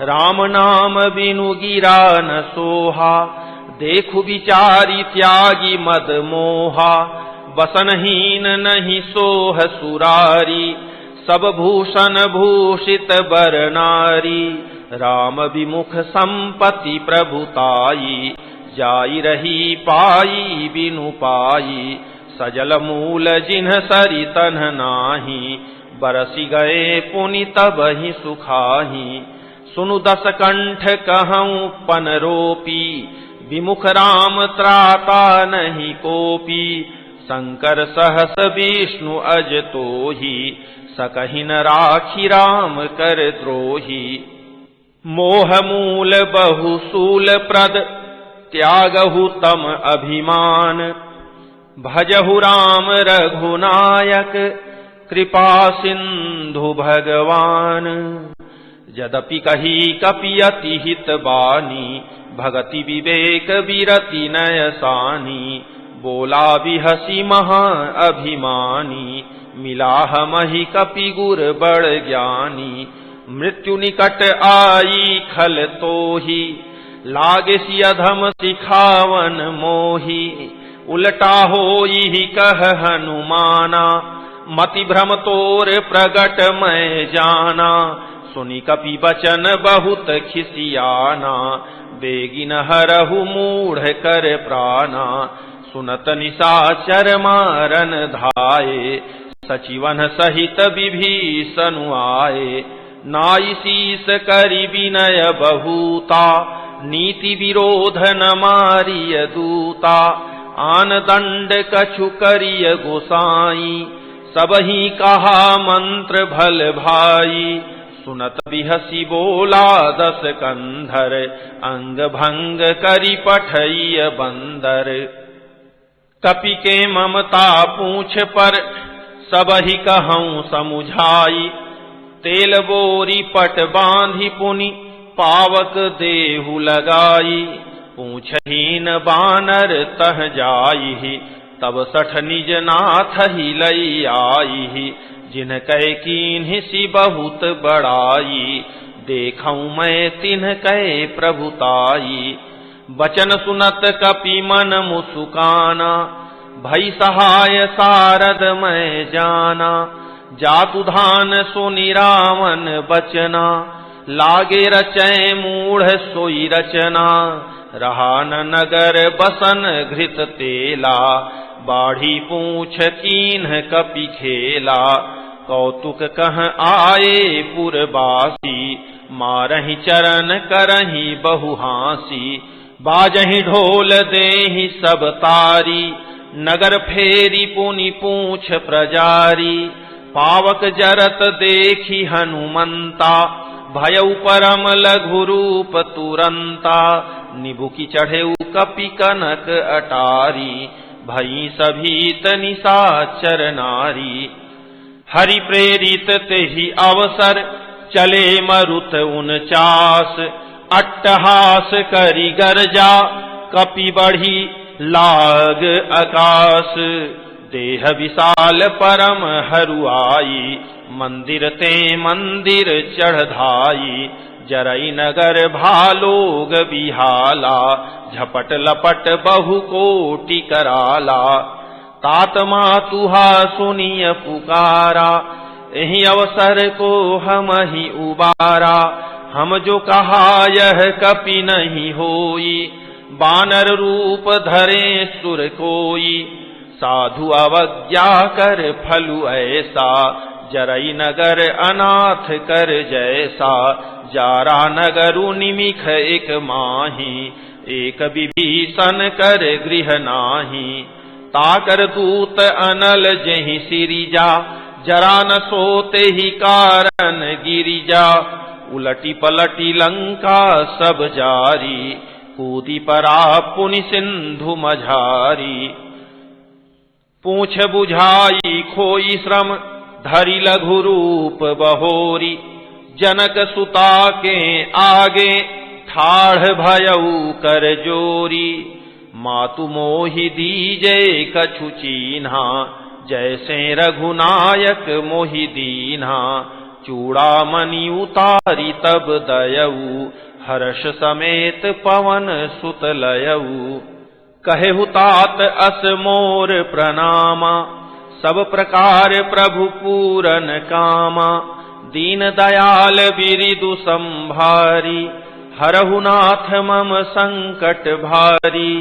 राम नाम बिनु गिरा न सोहा, देखु विचारी त्यागी मद मोहा। बसनहीन नहीं सोह सुरारी, सब भूषण भूषित बर नारी। राम विमुख संपत्ति प्रभुताई, जाई रही पाई बिनु पाई। सजल मूल जिन्ह सरि तन्ह नाही, बरसी गए पुनि तबहि सुखाही। सुनु दस कंठ कहऊं पन रोपी, विमुख राम त्राता नहीं कोपी। शंकर सहस विष्णु अज तोही, सकहि न राखी राम कर द्रोही। मोह मूल बहु सूल प्रद, त्यागहु तम अभिमान। भजहु राम रघुनायक, कृपा सिंधु भगवान। यद्यपि कही कपि अति हित बानी, भगति विवेक विरति नय सानी। बोला बिहसी महा अभिमानी, मिला हमहि कपि गुर बड़ ज्ञानी। मृत्यु निकट आई खल तोही, लागे सियधम सिखावन मोही। उलटा होई कह हनुमाना, मति भ्रम तोर प्रगट मैं जाना। सुनि कपि बचन बहुत खिसियाना, बेगिन हरहु मूढ़ कर प्राणा। सुनत निशाचर मारन धाये, सचिवन सहित विभीषण आए। नाई शीस करि विनय बहुता, नीति विरोध न मारिय दूता, आन दंड कछु करिय गोसाई, सबही कहा मंत्र भल भाई, सुनत बिहसी बोला दस कंधर, अंग भंग करी पठइय बंदर। कपि के ममता पूछ पर, सबही कहूँ समुझाई, तेल बोरी पट बांधी पुनि, पावक देहु लगाई, पूछहीन बानर तह जाई, तब सठ निज नाथ ही लई आई, जिन कै कीन्हि सी बहुत बड़ाई, देखऊँ मैं तिन्ह कै प्रभुताई। बचन सुनत कपि मन मुसुकाना, भई सहाय सारद मैं जाना, जातु धान सुनि रावण बचना, लागे रचै मूढ़ सोई रचना, रहा न नगर बसन घृत तेला, बाढ़ी पूछ कीन्ह कपि खेला, कौतुक कह आए पुरबासी, मारहि चरण करहि बहु हासी, बाजहि ढोल देहि सब तारी, नगर फेरी पुनि पूछ प्रजारी, पावक जरत देखी हनुमंता, भयउ परम लघु रूप तुरंता, निबुकी चढ़ेउ कपि कनक अटारी, भई सभीत निशाचर नारी। हरि प्रेरित तेहि अवसर, चले मरुत 49, अट्टहास करि गर्जा, कपि बढ़ी लाग आकाश, देह विशाल परम हरुआई, मंदिर ते मंदिर चढ़धाई, जरई नगर भालोग बिहाला, झपट लपट बहु कोटि कराला, तात मातुहा सुनिय पुकारा, एहि अवसर को हम ही उबारा, हम जो कहा यह कपि नहीं होई, बानर रूप धरे सुर कोई, साधु अवज्ञा कर फलु ऐसा, जरई नगर अनाथ कर जैसा, जारा नगरु निमिख एक माही, एक विभीषण कर गृह नाही, ताकर दूत अनल जहि सिरिजा, जरा न सोते ही कारण गिरिजा, उलटी पलटी लंका सब जारी, कूदी परा पुनि सिंधु मझारी। पूछ बुझाई खोई श्रम, धरि लघु रूप बहोरी, जनक सुता के आगे, ठाढ़ भयउ कर जोरी, मातु मोहि दीजे कछु चीन्हा, जैसे रघुनायक मोहि दीन्हा, चूड़ामणि उतारी तब दयऊ, हर्ष समेत पवन सुत लयऊ, कहेहु तात अस मोर प्रणामा, सब प्रकार प्रभु पूरन कामा, दीन दयाल बिरिदु संभारी, हरहु नाथ मम संकट भारी,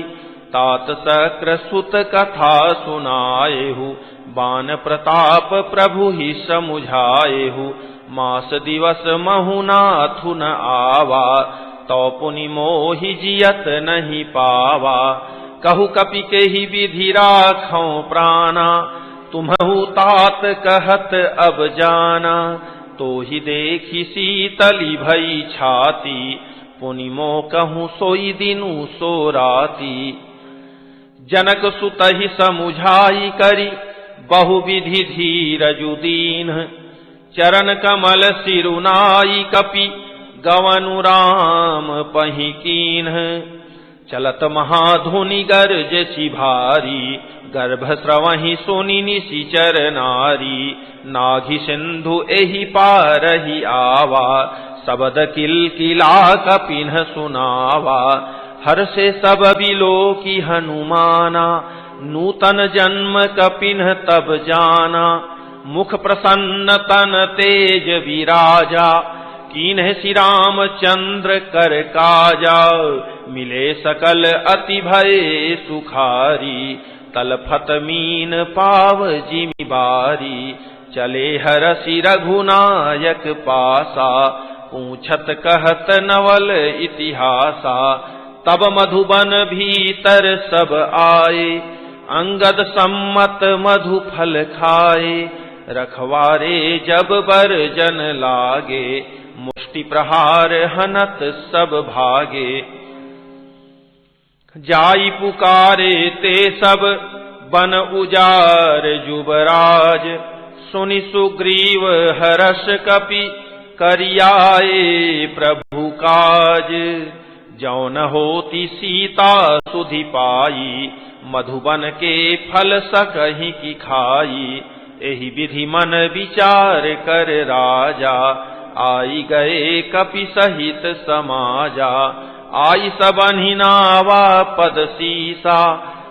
तात सक्र सुत कथा सुनाएहु, बान प्रताप प्रभु ही समुझाएहु, मास दिवस महु नाथु न आवा, तो पुनि मोहि जियत नहीं पावा, कहु कपि के ही विधि राखौं प्राणा, तुम्हु तात कहत अब जाना, तो ही देखी शीतली भई छाती, पुनि मो कहूँ सोई दिनु सो राती। जनक सुत ही समुझाई करी, बहुविधि धीरजु दीन, चरण कमल सिरुनाई कपि, गवनु राम पहि कीन्ह, चलत महाधुनि गरजसि भारी, गर्भ स्रवहि सुनि निशिचर नारी, नाघि सिंधु एहि पारहि आवा, सबद किलकिला कपिन्ह सुनावा, हर्षे सब बिलोकी हनुमाना, नूतन जन्म कपिन्ह तब जाना, मुख प्रसन्न तन तेज विराजा, कीन्ह श्री राम चंद्र कर काजा, मिले सकल अति भय सुखारी, तलफत मीन पाव जिमि बारी, चले हरषि रघुनायक पासा, पूछत कहत नवल इतिहासा। तब मधुबन भीतर सब आए, अंगद सम्मत मधु फल खाए। रखवारे जब बर जन लागे, मुष्टि प्रहार हनत सब भागे। जाई पुकारे ते सब बन उजार जुबराज, सुनि सुग्रीव हर्ष कपि करियाए प्रभु काज। जौ न होती सीता सुधि पाई, मधुबन के फल सकहि की खाई। एहि विधि मन विचार कर राजा, आई गए कपि सहित समाजा। आई सबन्हि नावा पद सीसा,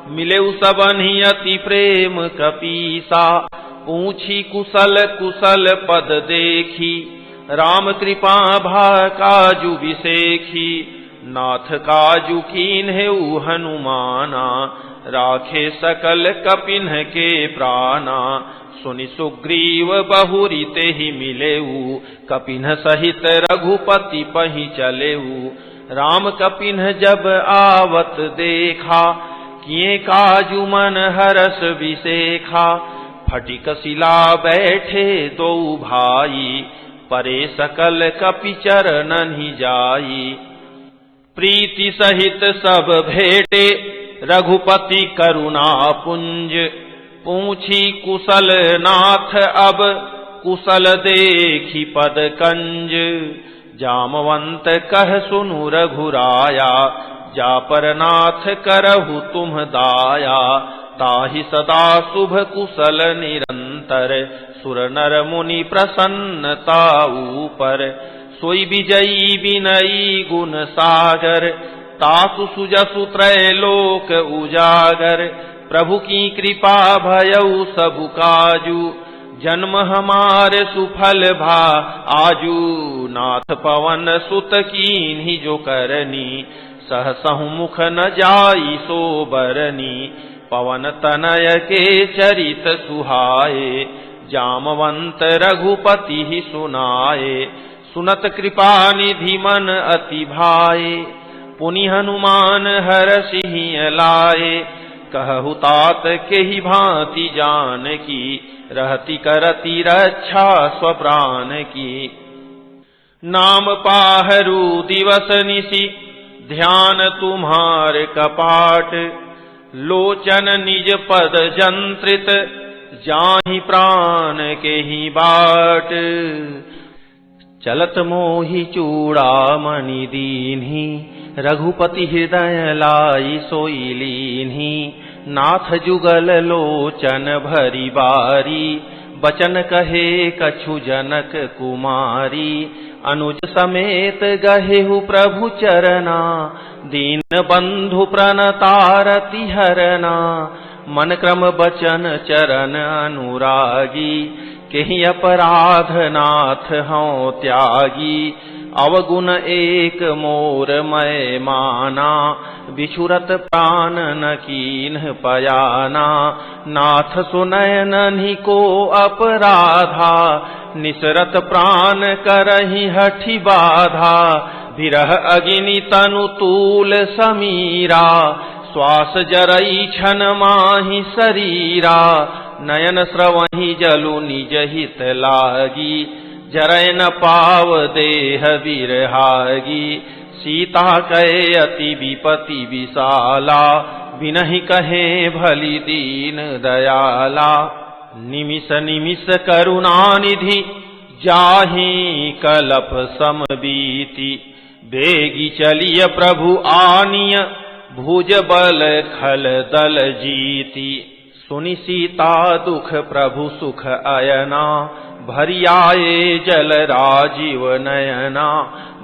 मिले सबन्हि अति प्रेम कपीसा। पूछी कुशल कुशल पद देखी, राम कृपा भा काजु विसेखी। नाथ काजु कीन्हेउ हनुमाना, राखे सकल कपिन्ह के प्राणा। सुनि सुग्रीव बहुरी तेहि मिलेऊ, कपिन्ह सहित रघुपति पहि चलेऊ। राम कपिन्ह जब आवत देखा, किए काजु मन हरस विसेखा। फटिक शिला बैठे दो भाई, परे सकल कपि चरणहि जाई। प्रीति सहित सब भेटे, रघुपति करुणा पुंज। पूछी कुशल नाथ अब, कुशल देखी पद कंज। जामवंत कह सुनु रघुराया, जा पर नाथ करहु तुम दाया। ताहि सदा शुभ कुशल निरंतर, सुर नर मुनि प्रसन्नता ऊपर। सोई विजयी विनयी गुण सागर, तासु सुजसु त्रैलोक उजागर। प्रभु की कृपा भयउ सबु काजू, जन्म हमार सुफल भा आजू। नाथ पवन सुत कीन्हि जो करनी, सहसहु मुख न जाई सो बरनी। पवन तनय के चरित सुहाए, जामवंत रघुपति ही सुनाए। सुनत कृपा निधि मन अति भाए, पुनि हनुमान हरषि लाए। कहु तात के ही भांति जान की, रहती करती रक्षा स्वप्राण की। नाम पाहरू दिवस निशि, ध्यान तुम्हार कपाट। लोचन निज पद जंत्रित, जाहि प्राण के ही बाट। चलत मोहि चूड़ामणि दीन्हि, रघुपति हृदय लाई सोई लीन्हि। नाथ जुगल लोचन भरी बारी, बचन कहे कछु जनक कुमारी। अनुज समेत गहेहु प्रभु चरना, दीन बंधु प्रणतारति हरना। मन क्रम बचन चरण अनुरागी, केहि अपराध नाथ हौं त्यागी। अवगुण एक मोर मैं माना, बिछुरत प्राण न कीन्ह पयाना। नाथ सुनय नन्हि को अपराधा, निसरत प्राण करहि हठि बाधा। विरह अग्नि तनु तूल समीरा, श्वास जरई छन माहि शरीरा। नयन स्रवहि जलु निज हित लागी, जरै न पाव देह विरहागी। सीता कहे अति विपति विशाला, बिनहि कहे भली दीन दयाला। निमिष निमिष करुणानिधि, जाहि कलप सम बीति। बेगी चलिय प्रभु आनिय, भुज बल खल दल जीति। सुनि सीता दुख प्रभु सुख अयना, भरी आए जल राजीव नयना।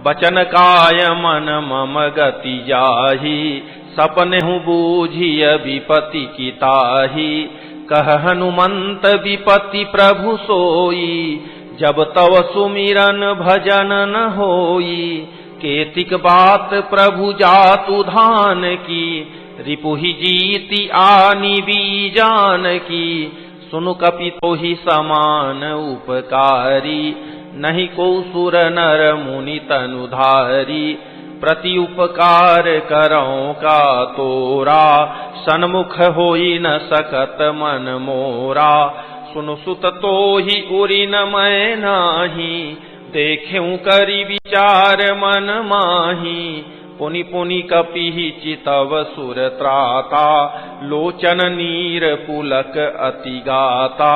बचन काय मन मम गति जाहि, सपनेहु बूझिय विपति की ताहि। कह हनुमंत विपति प्रभु सोई, जब तव सुमिरन भजन न होई। केतिक बात प्रभु जातु धान की, रिपुहि जीति आनि बीजान की। सुनु कपि तोहि समान उपकारी, नहीं को सुर नर मुनि तनुधारी। प्रति उपकार करौ का तोरा, सन्मुख होई न सकत मन मोरा। सुनु सुत तो ही उरी न मैं नाही, देखें करी विचार मन माही। पुनि पुनि कपि चितव सुर त्राता, लोचन नीर पुलक अति गाता।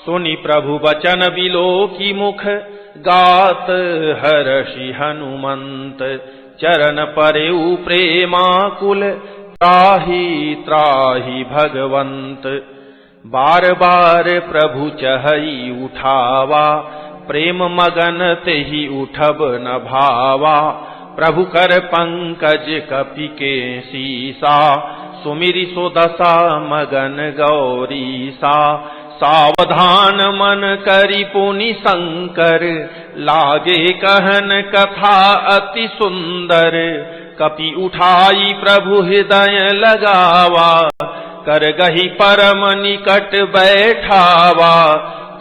सुनि प्रभु बचन बिलो की मुख, गात हर्षि हनुमंत। चरण परेउ प्रेमाकुल, त्राहि त्राहि भगवंत। बार बार प्रभु चहई उठावा, प्रेम मगन तेहि उठब न भावा। प्रभु कर पंकज कपि के सीसा, सुमिरि सो दशा मगन गौरीसा। सावधान मन करि पुनि शंकर, लागे कहन कथा अति सुंदर। कपि उठाई प्रभु हृदय लगावा, कर गही परम निकट बैठावा।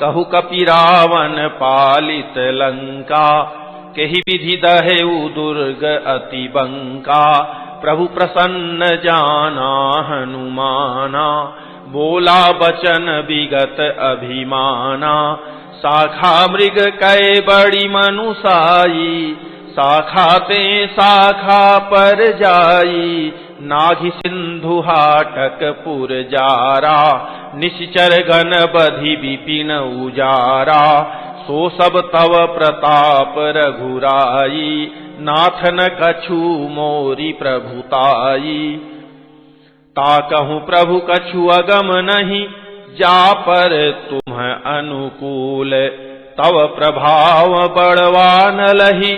कहु कपि रावण पालित लंका, केहि विधि दहेउ दुर्ग अति बंका। प्रभु प्रसन्न जाना हनुमाना, बोला बचन विगत अभिमाना। शाखा मृग कै बड़ी मनुसाई, शाखा ते शाखा पर जाई। नाघि सिंधु हाटक पुर जारा, निश्चर गण बधि विपिन उजारा। सो सब तव प्रताप रघुराई, नाथ न कछु मोरी प्रभुताई। ताकहु प्रभु कछु अगम नहीं, जा पर तुम अनुकूल। तव प्रभाव बड़वा न लही,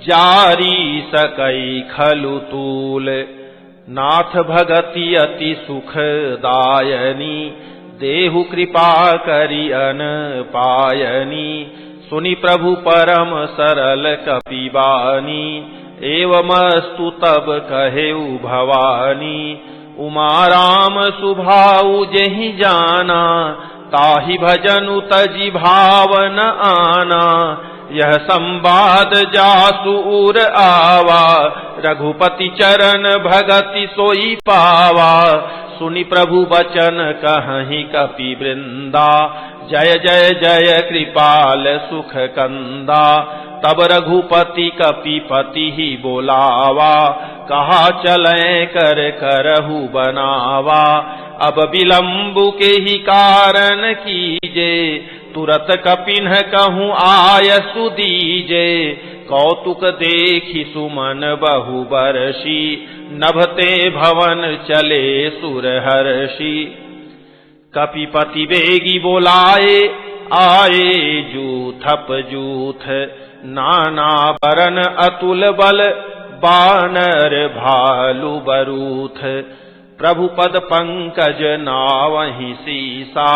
जारी सकई खलु तूल। नाथ भगति अति सुखदायनी, देहु कृपा करि अन पायनी। सुनि प्रभु परम सरल कपिबानी, एवमस्तु तब कहेउ भवानी। उमा राम सुभाउ जेहि जाना, ताहि भजनु तजि भावन आना। यह संवाद जासु उर आवा, रघुपति चरण भगति सोई पावा। सुनि प्रभु बचन कहहि कपि वृंदा, जय जय जय कृपाल सुख कंदा। तब रघुपति कपिपति ही बोलावा, कहा चलें कर करहु बनावा। अब विलंबु के ही कारण कीजे, तुरत कपिन कहूँ आयसु दीजे। कौतुक देखि सुमन बहु बरसी, नभते भवन चले सुरहर्षि। कपिपति बेगी बोलाए, आए जूथप जूथ। नाना बरन अतुल बल, बानर भालु बरूथ। प्रभु पद पंकज नावहि सीसा,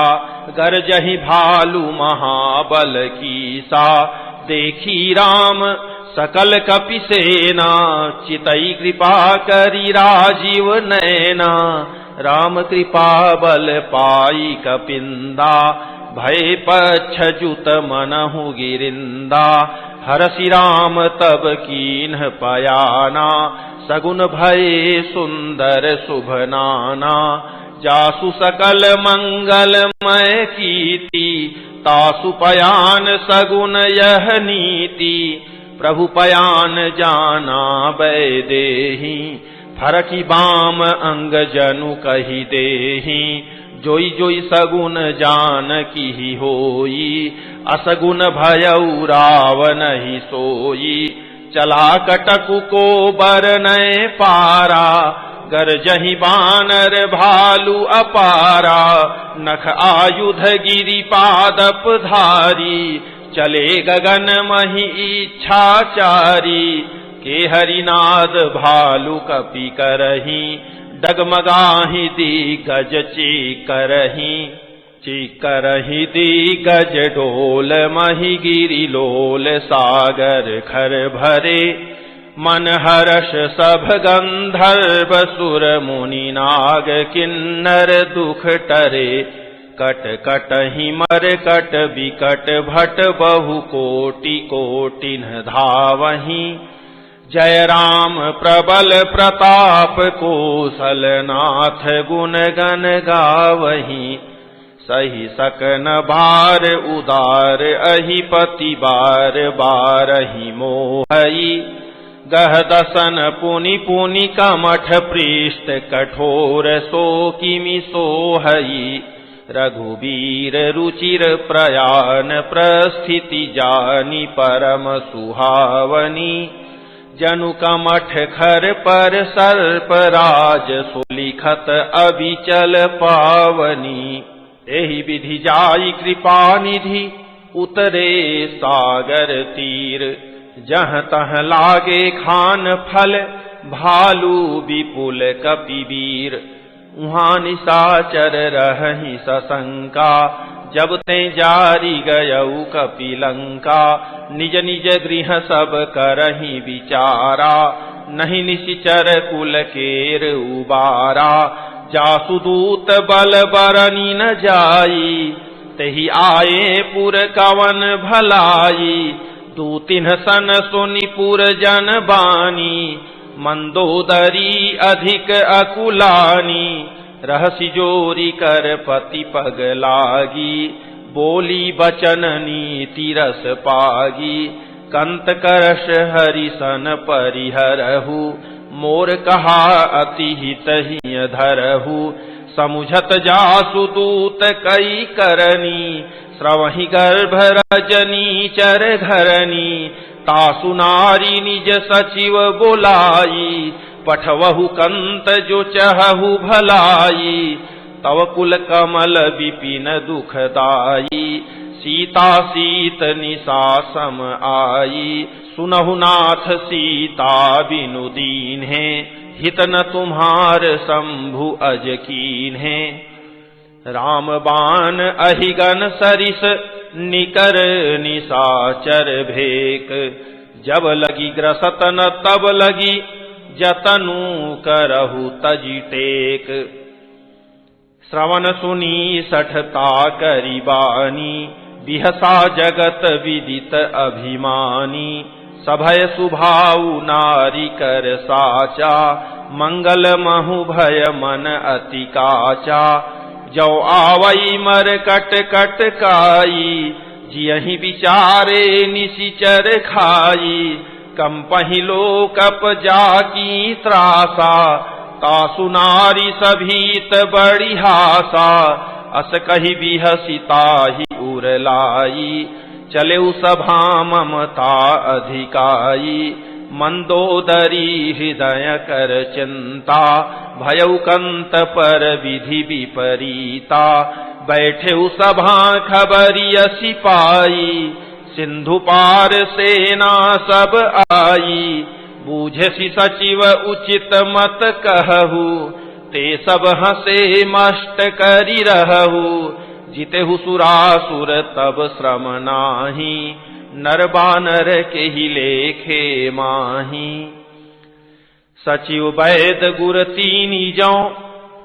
गरजहि भालु महाबल कीसा। देखी राम सकल कपि सेना, चितई कृपा करी राजीव नैना। राम कृपा बल पाई कपिंदा, भय पच्छ जुत मनहु गिरिंदा। हरसि राम तब कीन्ह पयाना, सगुन भये सुंदर शुभ नाना। जासु सकल मंगलमय कीर्ति, तासु पयान सगुन यह नीति। प्रभु पयान जाना वैदेही, फरकी बाम अंग जनु कहि देही। जोई जोई सगुन जान की होई, असगुन भयउ रावण ही सोई। चला कटकु को बरनय पारा, गरजहि बानर भालु अपारा। नख आयुध गिरि पादप धारी, चले गगन महि इच्छाचारी। के हरिनाद भालु कपि करही, डगमगाहि दिग्गज चीकरही। चीकरहि दिग्गज डोल, महि गिरि लोल सागर खर भरे। मन हर्ष सभ गंधर्व सुर मुनि नाग, किन्नर दुख टरे। कट कट ही मर कट बिकट भट बहु कोटि कोटिन धावहीं। जय राम प्रबल प्रताप कौशलनाथ गुण गण गावहीं। सही सकन भार उदार अहिपति बार बारहि मोहई। गह दसन पुनि पुनि कमठ पृष्ठ कठोर सो किमि सोहई। रघुबीर रुचिर प्रयान प्रस्थिति जानी परम सुहावनी। जनु कमठ खर पर सर्पराज सुलिखत अविचल पावनी। एहि विधि जाई कृपा निधि उतरे सागर तीर। जहाँ तहाँ लागे खान फल भालू विपुल कपिवीर। उहाँ निशाचर रहहि सशंका जब ते जारी गयऊ कपिलंका। निज निज गृह सब करहि विचारा नहीं निशिचर कुल केर उबारा। जासुदूत बल बरनी न जाई तही आए पुर कवन भलाई। दूतिन सन सुनि पुर जन बानी मंदोदरी अधिक अकुलानी। रहसि जोरी कर पति पग लागी बोली बचन नीति रस पागी। कंत करश हरिसन परिहरहु मोर कहा अति हित हिय धरहु। समुझत जासु दूत कई करनी श्रवहि गर्भ रजनी चर घरनी। तासु नारी निज सचिव बोलाई पठवहु कंत जो चहहु भलाई। तव कुल कमल विपिन दुखदाई सीता सीत निशा सम आई। सुनहु नाथ सीता बिनु दीन है हित न तुम्हार शंभु अज कीन है। राम बाण अहिगन सरिस निकर निशाचर भेक। जब लगी ग्रसत न तब लगी जतनु करहु तजि टेक। श्रवण सुनी सठता करिबानी बिहसा जगत विदित अभिमानी। सभय सुभाऊ नारी कर साचा मंगल महु भय मन अति काचा। जो आवई मर कट कट काई जियहि विचारे निशिचर खाई। कंपहि लोकप जाकी त्रासा तासु नारी सभीत बड़ी हासा। अस कहि बिहसिता ही उरलाई चले सभा ममता अधिकाई। मंदोदरी हृदय कर चिंता भयउ कंत पर विधि विपरीता। बैठे सभा खबरिय सिपाई सिंधु पार सेना सब आई। बूझसी सचिव उचित मत कहु ते सब हसे मष्ट करि रहु। जितेहु सुरासुर तब श्रम नाही नर बानर के ही लेखे माही। सचिव वैद गुर तीनी जौ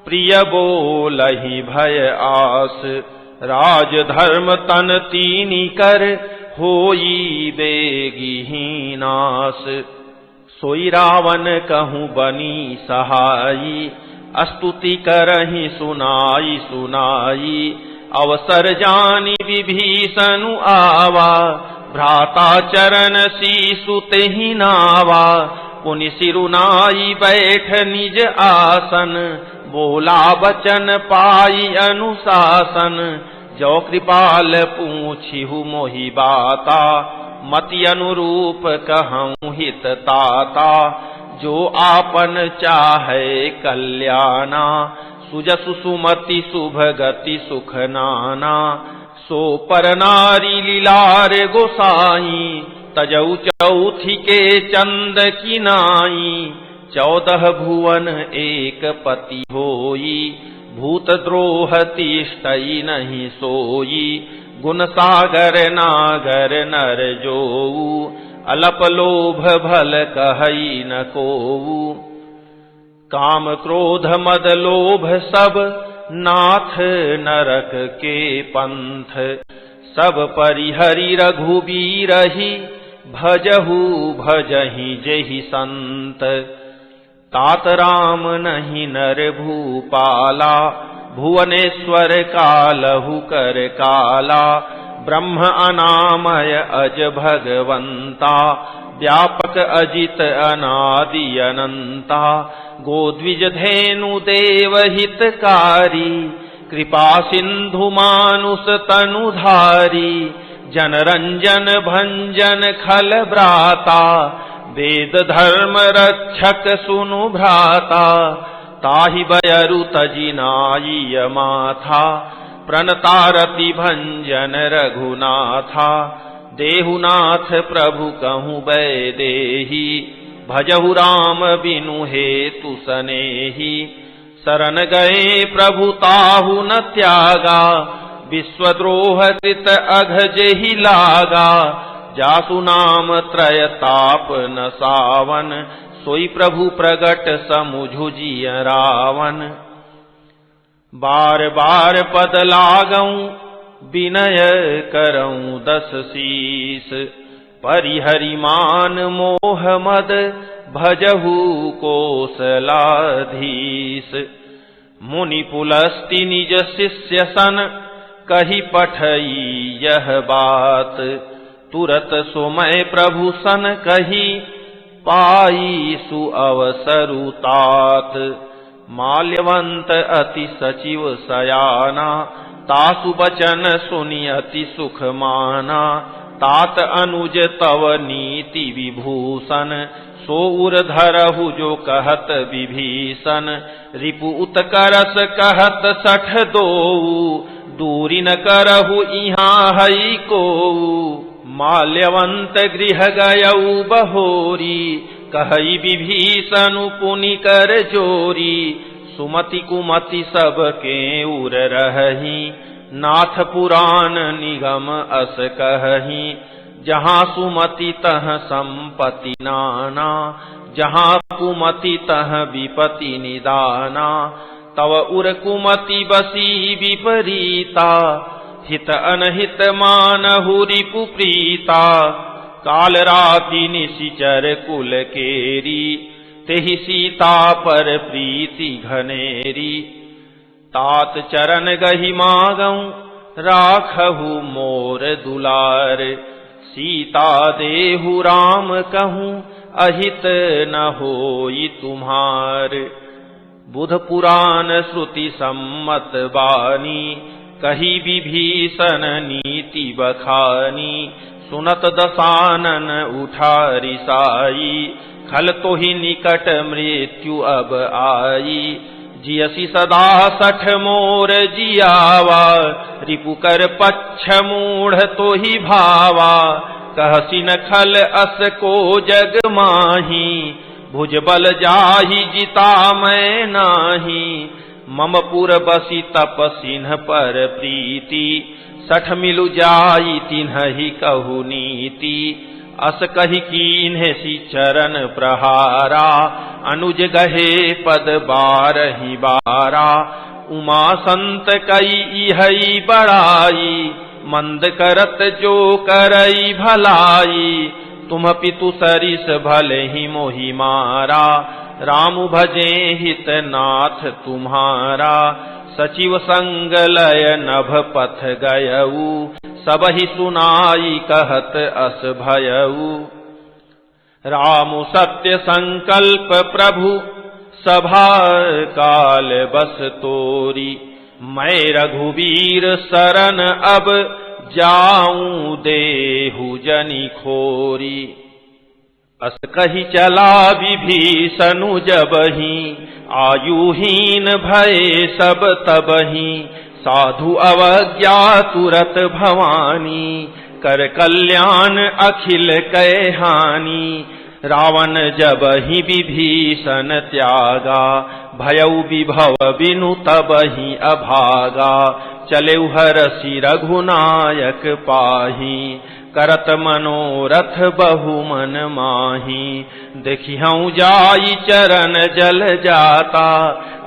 प्रिय बोलहि भय आस। राज धर्म तन तीनी कर होई बेगी नास। सोई रावण कहूँ बनी सहाई स्तुति करहि सुनाई सुनाई। अवसर जानी विभीषणु आवा भ्राता चरण शीसु तेहि नावा। पुनि सिरुनाई बैठ निज आसन बोला बचन पाई अनुशासन। जो कृपाल पूछिहु मोहि बाता मति अनुरूप कहूँ हित ताता। जो आपन चाहे कल्याणा सुजसु सुमति शुभ गति सुख नाना। सो पर नारी लीलार गोसाई तजऊ चौथी के चंद की नाई। 14 भुवन एक पति होई भूत द्रोह तिष्ठई नहीं सोई। गुण सागर नागर नर जोऊ अलप लोभ भल कहई न कोऊ। काम क्रोध मद लोभ सब नाथ नरक के पंथ। सब परिहरि रघुबीरहि भजहु भजहि जेहि संत। तात राम नहीं नर भूपाला भुवनेश्वर कालहु कर काला। ब्रह्म अनामय अज भगवंता व्यापक अजित अनादि अनंता। गोद्विज धेनु देव हितकारी कृपा सिंधु मानुष तनुधारी। जनरंजन भंजन खल भ्राता वेद धर्म रक्षक सुनु भ्राता। ताहि बयरु तजिनाई माथा प्रणतारति भंजन रघुनाथा। देहुनाथ प्रभु कहूँ बैदेही भजहु राम बिनु हेतु सनेही। शरण गए प्रभु ताहु न त्यागा विश्वद्रोह कृत अघ जेहि लागा। जासु नाम त्रय ताप न सावन सोई प्रभु प्रगट समुझु जिय रावण। बार बार पद लागऊं विनय करऊं दस शीस। परिहरि मान मोह मद भजहु कोसलाधीश। मुनि पुलस्ति निज शिष्य सन कही पठई यह बात। तुरत सोमय प्रभु सन कही पाई सु अवसरु तात। माल्यवंत अति सचिव सयाना तासु बचन सुनि अति सुख माना। तात अनुज तव नीति विभूषण सो उर धरहु जो कहत विभीषण। रिपु उत्करस कहत सठ दोऊ दूरी न करहु इहाँ हई कोऊ। माल्यवंत गृह गयऊ बहोरी कहई विभीषण पुनि कर जोरी। सुमति कुमति सब के उर रहही नाथ पुराण निगम अस कहही। जहाँ सुमति तह संपत्ति नाना जहाँ कुमति तह विपति निदाना। तव उर कुमति बसी विपरीता हित अनहित मानहु रिपु प्रीता। काल राति निशिचर कुल केरी तेहि सीता पर प्रीति घनेरी। तात चरण गहि मागऊं राखहु मोर दुलार। सीता देहु राम कहूँ अहित न होई तुम्हार। बुध पुराण श्रुति सम्मत बानी कही विभीषण नीति बखानी। सुनत दसानन उठा रिसाई खल तो ही निकट मृत्यु अब आई। जियसी सदा सठ मोर जियावा रिपुकर पक्ष मूढ़ तो ही भावा। कहसी न खल अस को जग माही भुजबल जाहि जिता मैं नाही। मम पुर बसी तप सिन्ह पर प्रीति सठ मिलु जाई तिन्हि कहु नीति। अस कही कीन्हे सी चरण प्रहारा अनुज गहे पद बारहि बारा। उमा संत कई इहई बड़ाई मंद करत जो करई भलाई। तुम पितु सरिस भले ही मोहि मारा राम भजे हित नाथ तुम्हारा। सचिव संग लय नभ पथ गयऊ सबहि सुनाई कहत अस भयऊ। राम सत्य संकल्प प्रभु सभा काल बस तोरी। मैं रघुवीर शरण अब जाऊं देहु जनि खोरी। अस कही चला विभीषणु जबहि आयुहीन भये सब तबहि। साधु अवज्ञा तुरत भवानी कर कल्याण अखिल कै हानि। रावण जबहि विभीषण त्यागा भयउ विभव बिनु तबहि अभागा। चलेउ हरषि रघुनायक पाही करत मनोरथ बहु मन माही। देखिहऊँ जाई चरण जल जाता,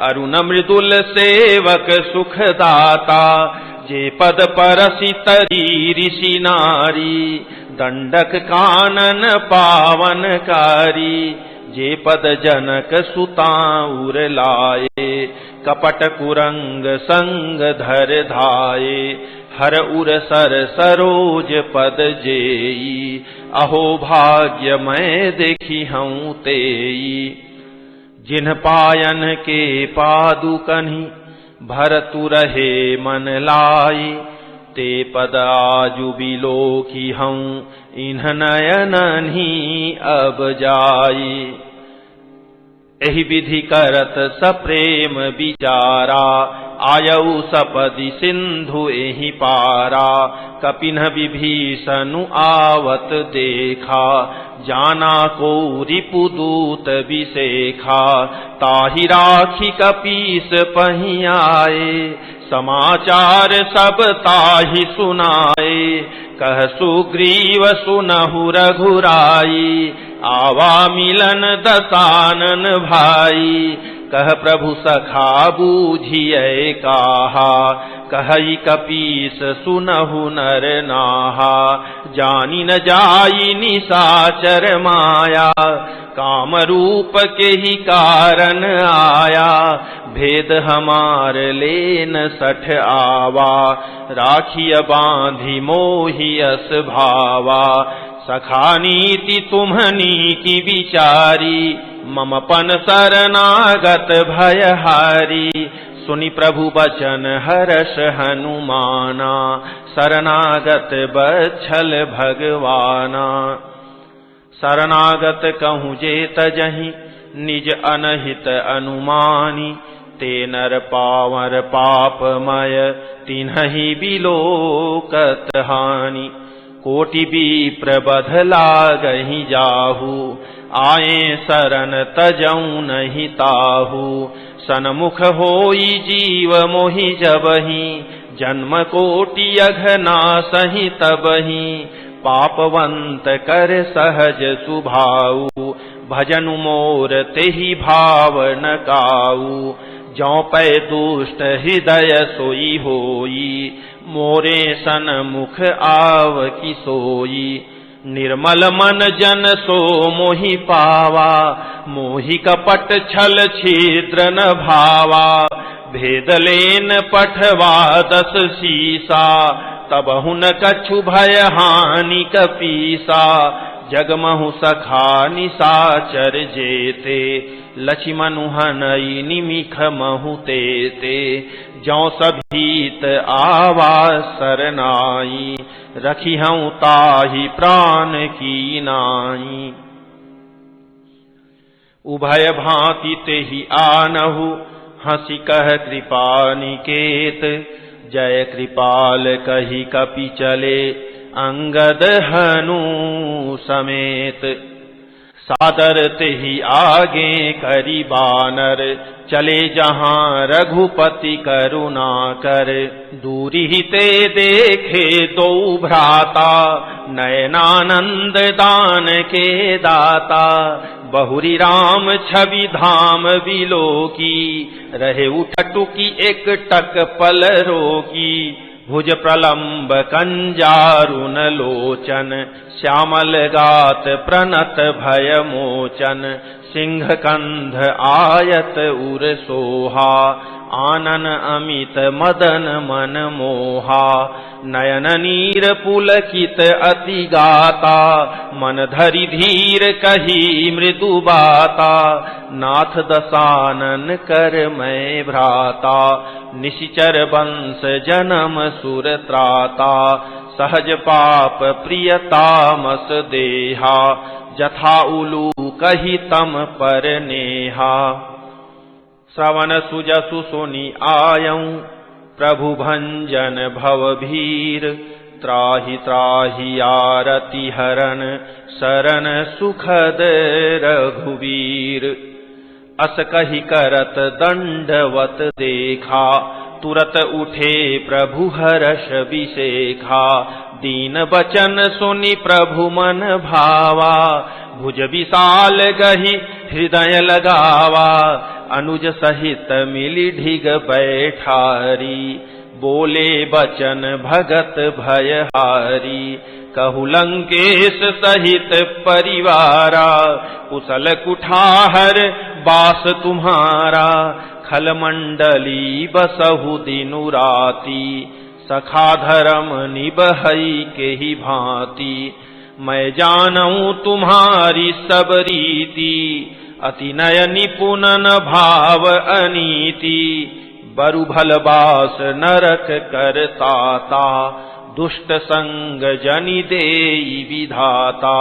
अरुण मृदुल सेवक सुखदाता। जे पद परसि तरी ऋषि नारी, दंडक कानन पावनकारी। जे पद जनक सुता उर लाए, कपट कुरंग संग धर धाये। हर उर सर सरोज पद जेई, अहो भाग्य मैं देखी हूँ तेई। जिन पायन के पादुकन्हि, भरतु रहे मन लाई। ते पद आजु बिलोकी हूँ, इन्ह नयनहि अब जाई। एहि विधि करत सप्रेम विचारा, आयऊ सपदि सिंधु एहि पारा। कपिन विभीषनु आवत देखा, जाना को रिपुदूत विशेखा। ताहि राखी कपीस पहि आए, समाचार सब ताहि सुनाए। कह सुग्रीव सुनहु रघुराई, आवा मिलन दसानन भाई। कह प्रभु सखा बूझिए काहा, कहई कपीस सुनहु नर नाहा। जानी न जाई निशाचर माया, काम रूप के ही कारण आया। भेद हमार लेन सठ आवा, राखिय बांधी मोहि अस भावा। सखा नीति तुम्हनी की विचारी, मम पन शरणागत भयहारी। सुनि प्रभु बचन हर्ष हनुमाना, शरणागत बच्छल भगवाना। शरणागत कहूँ जे तजहि, निज अनहित अनुमानी। ते नर पावर पापमय, तिन्हि बिलोकत हानि। कोटि विप्र बध लागहि जाहु, आए शरण तजऊ नहीं ताहू। सन्मुख होई जीव मोहि जबहि, जन्म कोटि अघनासहि तबहि। पापवंत कर सहज सुभाऊ, भजनु मोर तेहि भाव न काऊ। जौ पै दुष्ट हृदय सोई होई, मोरे सन्मुख आव की सोई। निर्मल मन जन सो मोहि पावा, मोहि कपट छल छिद्र न भावा। भेद लेन पठवा दस सीसा, तब हुन कछु भय हानि कपीसा। जगमहु सखा निशाचर जेते, लक्ष्मणु हनई निमिख महु तेते। जौ सभीत आवा सरनाई, रखिहऊँ ताहि प्राण की नाई। उभय भांति तेहि आनहु, हंसी कह कृपा निकेत। जय कृपाल कहि कपि चले, अंगद हनु समेत। सादर तेहि आगे करि बानर, चले जहाँ रघुपति करुणा कर। दूरी ही ते देखे दो भ्राता, नयनानंद दान के दाता। बहुरी राम छवि धाम बिलोकी, रहे उठटुकी एक टक पल रोकी। भुज प्रलंब कंजारुन लोचन, श्यामल गात प्रणत भय मोचन। सिंह कंध आयत उर सोहा, आनन अमित मदन मन मोहा। नयन नीर पुलकित अति गाता, मन धरि धीर कही मृदु बाता। नाथ दसानन कर मैं भ्राता, निशिचर वंश जन्म सुर त्राता। सहज पाप प्रियतामस देहा, जथा उलू कही तम पर नेहा। श्रवण सुजसु सुनि आयऊँ, प्रभु भंजन भव भीर। त्राहि त्राहि आरति हरण, शरण सुखद रघुवीर। अस कहि करत दंडवत देखा, तुरत उठे प्रभु हर्ष विशेखा। दीन बचन सुनि प्रभु मन भावा, भुज विशाल गही हृदय लगावा, अनुज सहित मिली ढिग बैठारी, बोले बचन भगत भयहारी, कहु लंकेश सहित परिवारा, कुशल कुठार बास तुम्हारा, खल मंडली बसहु दिनु राती, सखा धर्म निबहई के ही भांति, मैं जानऊं तुम्हारी सब रीति, अति नय निपुण न भाव अनीति, बरु भलबास नरक करताता, दुष्ट संग जनि देई विधाता,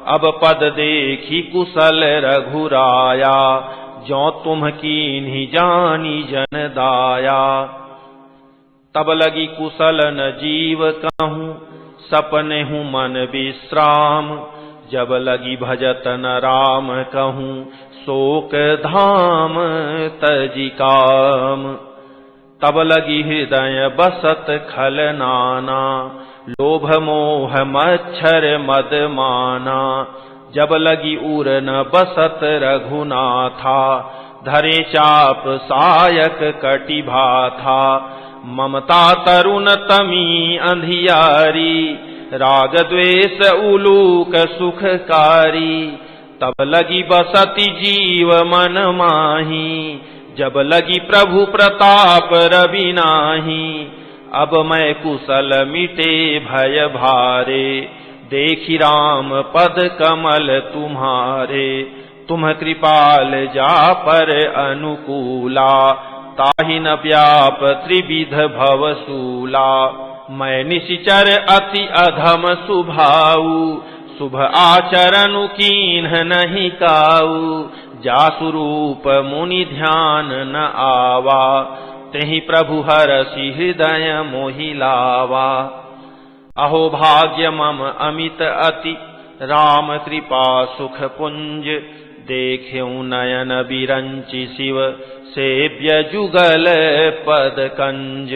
अब पद देखी कुशल रघुराया, जो तुम कीन्ही जानी जन दाया। तब लगी कुशल न जीव कहूँ, सपने हूँ मन विश्राम, जब लगी भजत न राम कहूँ, शोक धाम तजी काम। तब लगी हृदय बसत खल नाना, लोभ मोह मच्छर मद माना, जब लगी उर न बसत रघुनाथा, धरे चाप सायक कटि भाथा, ममता तरुण तमी अंधियारी, राग द्वेष उलूक सुखकारी, तब लगी बसती जीव मन माही, जब लगी प्रभु प्रताप रवि नाही, अब मैं कुशल मिटे भय भारे, देखी राम पद कमल तुम्हारे, तुम कृपाल जा पर अनुकूला, ताहि न व्याप त्रिविध भवसूला, मैं निशिचर अति अधम सुभाऊ, शुभ आचरण कीन्ह नहीं काऊ, जासु रूप मुनि ध्यान न आवा, तेहि प्रभु हरसि हृदय मोहि लावा। अहो भाग्य मम अमित अति, राम कृपा सुख पुंज, देख्यऊ नयन बिरंचि शिव, सेव्य जुगल पद कंज।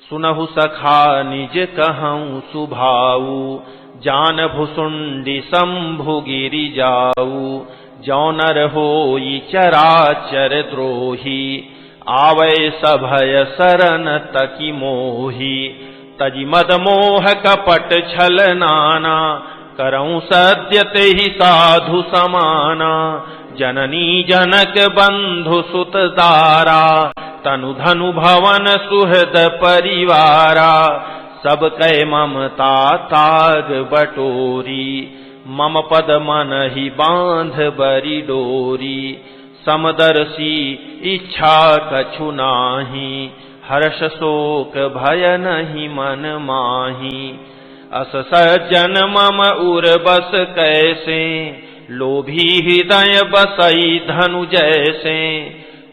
सुनहु सखा निज कहऊँ सुभाऊ, जान भुसुंडी शंभु गिरि जाऊ, जौ नर होई चराचर द्रोही, आवै सभय सरन तकी मोही, तजि मद मोह कपट छल नाना, करऊँ सद्य तेहि साधु समाना, जननी जनक बंधु सुत दारा, तनु धनु भवन सुहृद परिवारा, सब कै ममता ताग बटोरी, मम पद मन ही बांध बरी डोरी, समदर्शी इच्छा कछु नाही, हर्ष शोक भय नहीं मन माही, अस सज्जन मम उर बस कैसे, लोभी हृदय बसई धनु जैसे,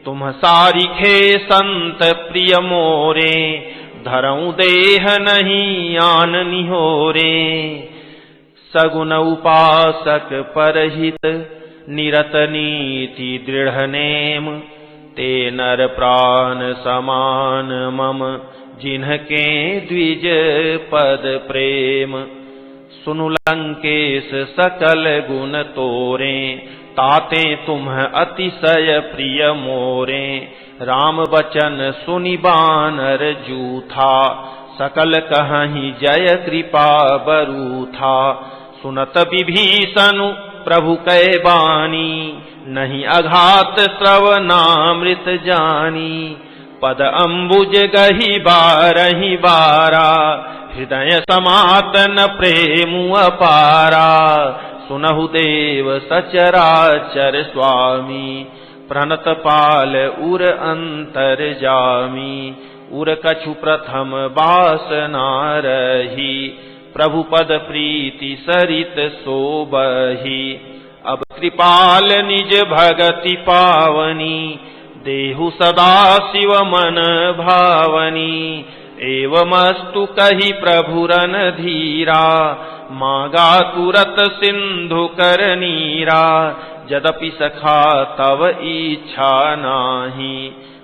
तुम सारिखे संत प्रिय मोरे, धरऊं देह नहीं आन निहोरे, सगुन उपासक परहित, निरत नीति दृढ़ नेम, ते नर प्राण समान मम, जिन्हके द्विज पद प्रेम। सुनु लंकेश सकल गुण तोरे, ताते तुम अतिशय प्रिय मोरे, राम बचन सुनि बानर जूथा, सकल कहीं जय कृपा बरूथा, सुनत विभीषण प्रभु कै बानी, नहीं अघात श्रवणामृत जानी, पद अम्बुज गही बारहि बारा, हृदय समातन प्रेमु अपारा, सुनहु देव सचराचर स्वामी, प्रणत पाल उर अंतर जामी, उर कछु प्रथम बासना रही, प्रभु पद प्रीति सरित सोबही, अब कृपाल निज भगति पावनी, देहु सदा शिव मन भावनी, एवमस्तु कही प्रभु रन धीरा, मांगा तुरत सिंधु कर नीरा, यद्यपि सखा तव इच्छा नाही,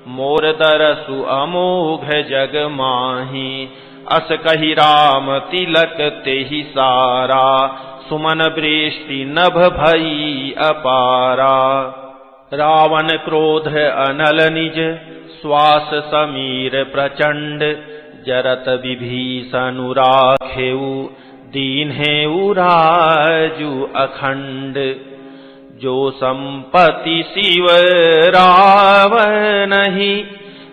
मोर दरसु अमोघ जग माही, अस कही राम तिलक तेहि सारा, सुमन वृष्टि नभ भई अपारा। रावण क्रोध अनल निज, श्वास समीर प्रचंड, जरत विभीषण राखेउ, दीन्हेउ राजु अखंड। जो संपत्ति शिव रावणहि,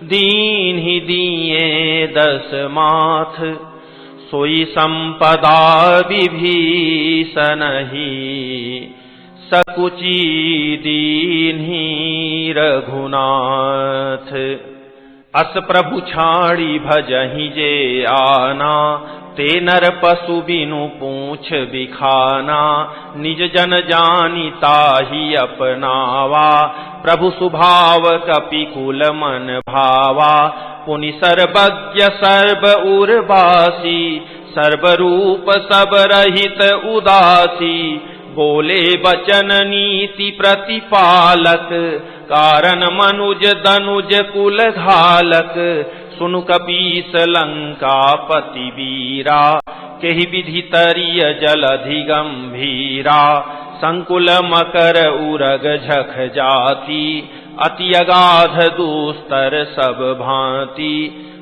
दीन्हि दिए 10 माथ, सोई संपदा विभीषणहि, सकुची दीन्हि रघुनाथ। अस प्रभु छाड़ी भजहि जे आना, ते नर पशु बिनु पूछ बिखाना, निज जन जानी ताहि अपनावा, प्रभु सुभाव कपिकुल मन भावा। पुनि सर्वज्ञ सर्व उर्वासी, सर्वरूप सब रहित उदासी, बोले बचन नीति प्रतिपालक, कारण मनुज दनुज कुल घालक। सुनु कपीस लंकापति वीरा, केहि विधि तरिय जलधि गंभीरा। संकुल मकर उरग झख जाति, अति अगाध दुस्तर सब भांति।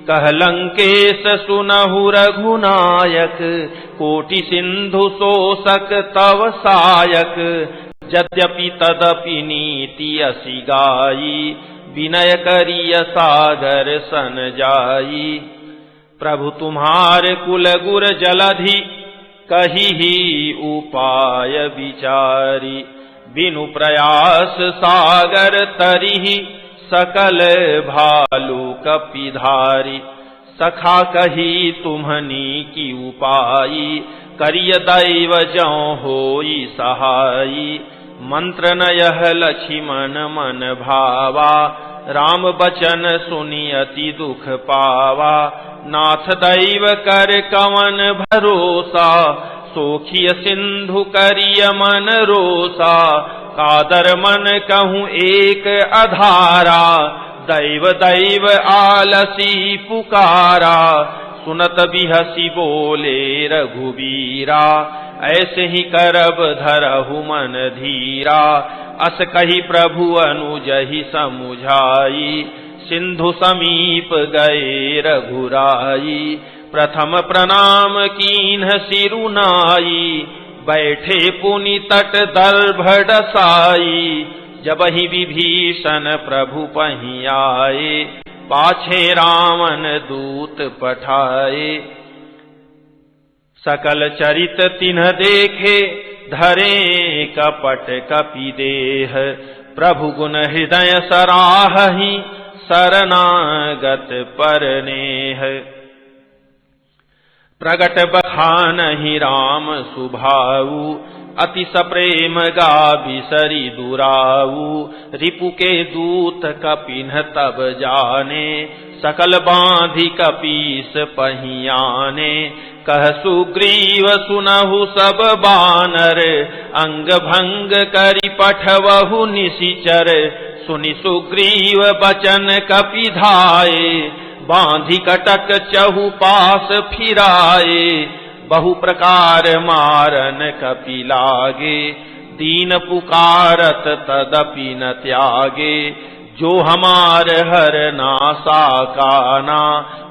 कह लंकेश सुनहु रघुनायक, कोटि सिंधु शोषक तव सायक। यद्यपि तदपि नीति असि गाई, विनय करिय सागर सन जाई। प्रभु तुम्हारे कुल गुर जलधि, कहिहि उपाय विचारी। बिनु प्रयास सागर तरिहि, सकल भालु कपिधारी। सखा कही तुम्हनी की उपाई, करिय दैव जौ होई सहाई। मंत्र न यह लक्ष्मण मन भावा, राम बचन सुनि अति दुख पावा। नाथ दैव कर कवन भरोसा, सोखिय सिंधु करिय मन रोसा। कादर मन कहूँ एक अधारा, दैव दैव आलसी पुकारा। सुनत बिहसी बोले रघुबीरा, ऐसे ही करब धरहु मन धीरा। अस कही प्रभु अनुजहि समुझाई, सिंधु समीप गए रघुराई। प्रथम प्रणाम कीन्ह सिरुनाई, बैठे पुनि तट दर्भ डसाई। जबहि विभीषण प्रभु पहि आए, पाछे रावण दूत पठाए। सकल चरित तिन्ह देखे, धरे कपट कपि देह। प्रभु गुण हृदय सराहहि, शरणागत परनेह। प्रगट बखानहि राम सुभाऊ, अति सप्रेम गाबिसरि दुराऊ। रिपु के दूत कपिन्ह तब जाने, सकल बांधि कपीस पहियाने। कह सुग्रीव सुनहु सब बानर, अंग भंग करि पठवहु निशिचर। सुनि सुग्रीव बचन कपि धाये, बांधि कटक चहु पास फिराए। बहु प्रकार मारन कपि लागे, दीन पुकारत तदपि न त्यागे। जो हमार हर नासा काना,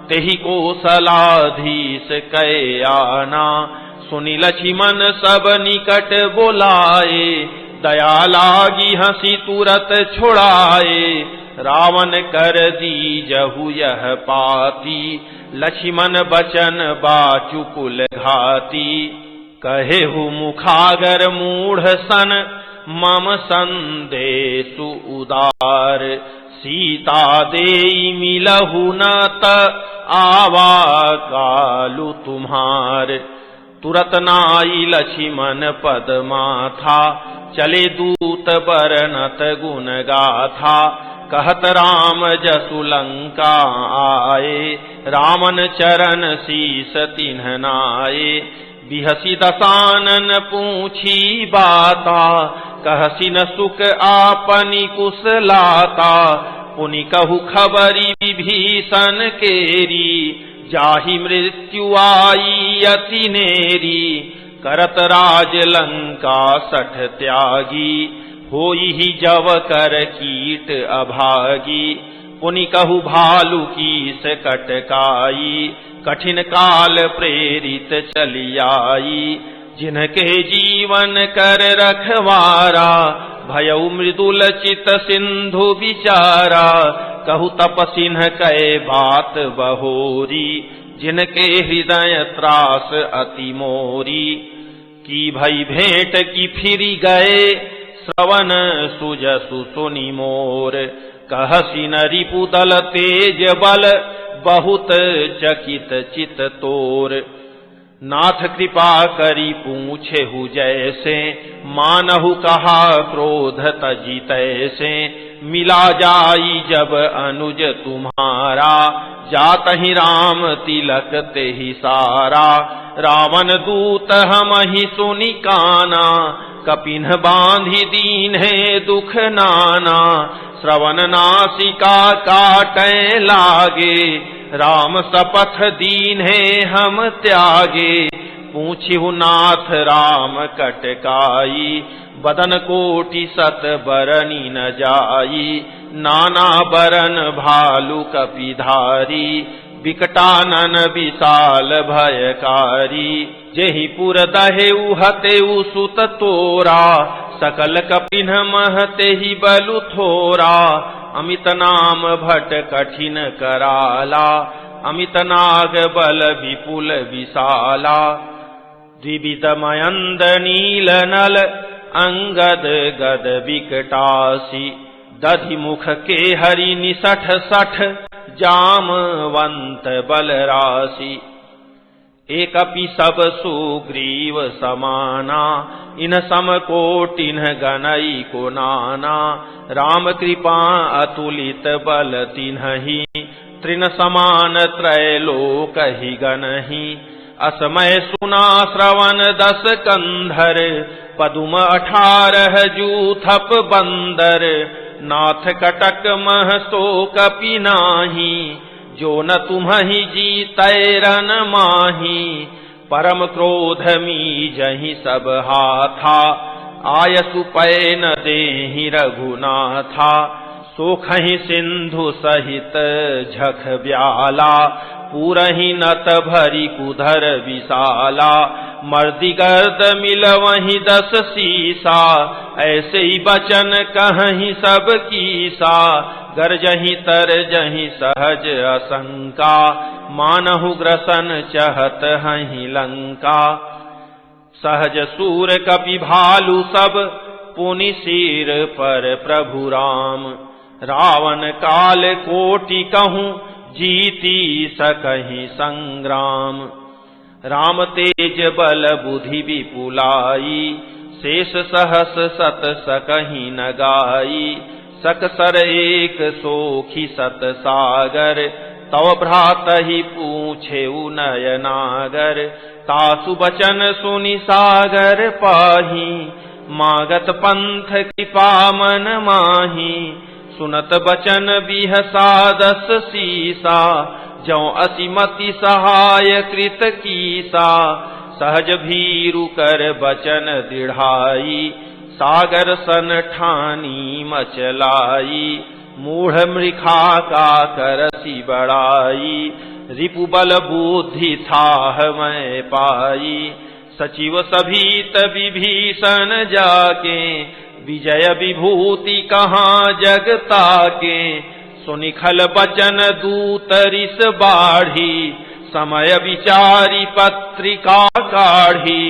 तेहि कौशलाधीश कै आना। सुनि लक्ष्मण सब निकट बोलाए, दया लागी हंसी तुरत छुड़ाए। रावण कर दीजहु यह पाती, लक्ष्मण बचन बाचु कुल घाती। कहेहु मुखागर मूढ़ सन, मम संदेशु उदार। सीता देई मिलहु न त, आवा कालु तुम्हार। तुरत नाई लक्ष्मण पद माथा, चले दूत बरनत गुण गाथा। कहत राम जसु लंका आए, रामन चरण शीस तिन्ह नाये। बिहसी दसानन पूछी बाता, कहसी न सुख आपनि कुशलाता। पुनि कहु खबरी विभीषण केरी, जाहि मृत्यु आई अति नेरी, करत राज लंका सठ त्यागी, होई ही जव कर कीट अभागी, पुनि कहु भालु कीस कटकाई, कठिन काल प्रेरित चली आई, जिनके जीवन कर रखवारा, भयउ मृदुल चित सिंधु विचारा, कहु तपसिन्ह कै बात बहोरी, जिनके हृदय त्रास अति मोरी, की भई भेंट की फिरी गए, श्रवण सुजसु सुनि मोर, कहसी न रिपुदल तेज बल, बहुत चकित चित तोर, नाथ कृपा करी पूछेहु जैसे, मानहु कहा क्रोध तजी तैसे, मिला जाई जब अनुज तुम्हारा, जातहि राम तिलक तेहि सारा, रावण दूत हमहि सुनि काना, कपिन बांधि दीन्हे दुख नाना, श्रवण नासिका काटै लागे, राम सपथ दीन्हे हम त्यागे, पूछिहु नाथ राम कटकाई, बदन कोटि सत बरनी न जाई, नाना बरन भालु कपिधारी, विकटानन विशाल भयकारी, जेहि पुर दहेउ हतेउ सुत तोरा, सकल कपिन महते ही बलु थोरा, अमित नाम भट कठिन कराला, अमित नाग बल विपुल विशाला, द्विविध मयंद नील नल, अंगद गद विकटासी, दधि मुख के हरि निसठ सठ, जामवंत बल राशि, एकपि सब सुग्रीव समाना, इन सम कोटिन गनई को नाना, राम कृपा अतुलित बल तिन्हि, तृण समान त्रैलोक ही गनहि, असमय सुना श्रवण 10 कंधर, पदुम 18 जूथप बंदर, नाथ कटक मह सो कपि नाही, जो न तुम्हि जीतैरन माही, परम क्रोध मीजहि सब हाथा, आयसु पै न देहि रघुनाथा, सोखहि सिंधु सहित झख ब्याला, पूरहि नत भरी कुधर विशाला, मर्दी गर्द मिलवहि 10 सीसा, ऐसे ही बचन कहहि सब कीसा, गरजहि तरजहि सहज असंका, मानहु ग्रसन चहत हहि लंका, सहज सूर कपि भालु सब, पुनि सिर पर प्रभु राम, रावण काल कोटि कहूँ जीती सकहि संग्राम, राम तेज बल बुद्धि विपुलाई, शेष सहस सत सकहि न गाई, सकसर एक सोखी सत सागर, तव भ्रातहि पूछेउ नयनागर, तासु बचन सुनि सागर पाही, मागत पंथ कृपा मन माही, सुनत बचन बिहसा 10 सीसा, जौ असिमति सहाय कृत कीसा, सहज भीरु कर बचन दृढ़ाई, सागर सन ठानी मचलाई, मूढ़ मृखा का करसी बड़ाई, रिपु बल बुद्धि थाह मैं पाई, सचिव सभीत विभीषण जाके, विजय विभूति कहाँ जगता के, सुनिखल बचन दूत रिस बाढ़ी, समय विचारी पत्रिका काढ़ी,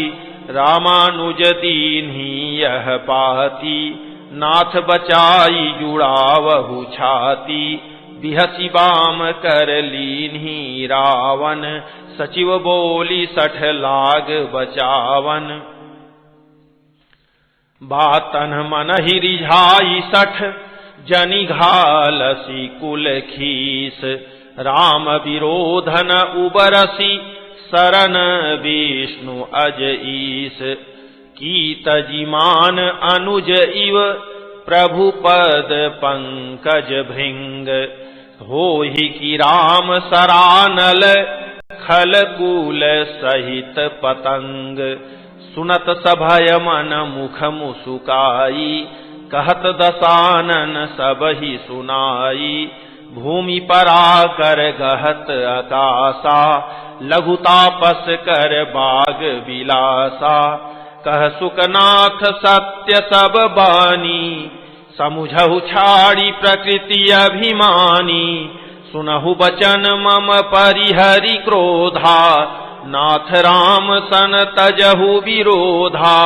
रामानुज दीन्ही यह पाती, नाथ बचाई जुड़ावहु छाती, बिहसी बाम कर लीन्ही रावण, सचिव बोली 60 लाग बचावन, बातन मन ही रिझाई 60, जनि घालसी कुल खीस, राम विरोधन उबरसी, शरण विष्णु अज ईस, कीत जिमान अनुज इव, प्रभु पद पंकज भृंग, होहि की राम सरानल, खलकूल सहित पतंग। सुनत सभय मन मुख मुसुकाई, कहत दसानन सब ही सुनाई। भूमि पराकर गहत आकाशा, लघु तापस कर बाग विलासा। कह सुकनाथ सत्य सब बानी, समुझहु छाड़ी प्रकृति अभिमानी। सुनहु बचन मम परिहरि क्रोधा, नाथ राम सन तजहु विरोधा।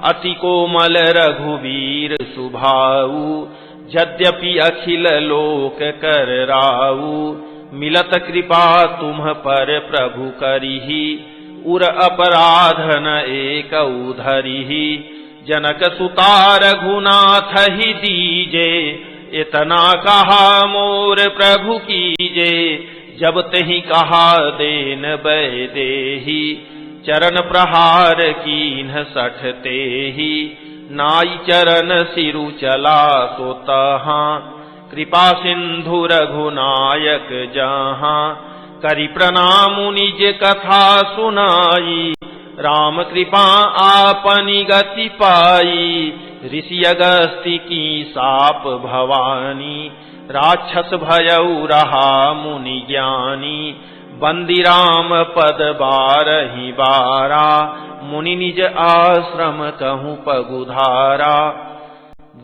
अति कोमल रघुवीर सुभाऊ, यद्यपि अखिल लोक कर राऊ। मिलत कृपा तुम पर प्रभु करिहि, उर अपराध न एक धरिहि। जनक सुता रघुनाथ ही दीजे, इतना कहा मोर प्रभु कीजे। जब तहि कहा देन बै देहि, चरण प्रहार कीन्ह सठ तेहि। नाई चरण सिरु चला सो तहाँ, कृपा सिंधु रघुनायक जहाँ। करि प्रणाम निज कथा सुनाई, राम कृपा आपनी गति पाई। ऋषि अगस्त्य की साप भवानी, राक्षस भयउ रहा मुनि ज्ञानी। बंदी राम पद बारहि बारा, मुनि निज आश्रम कहूँ पगुधारा।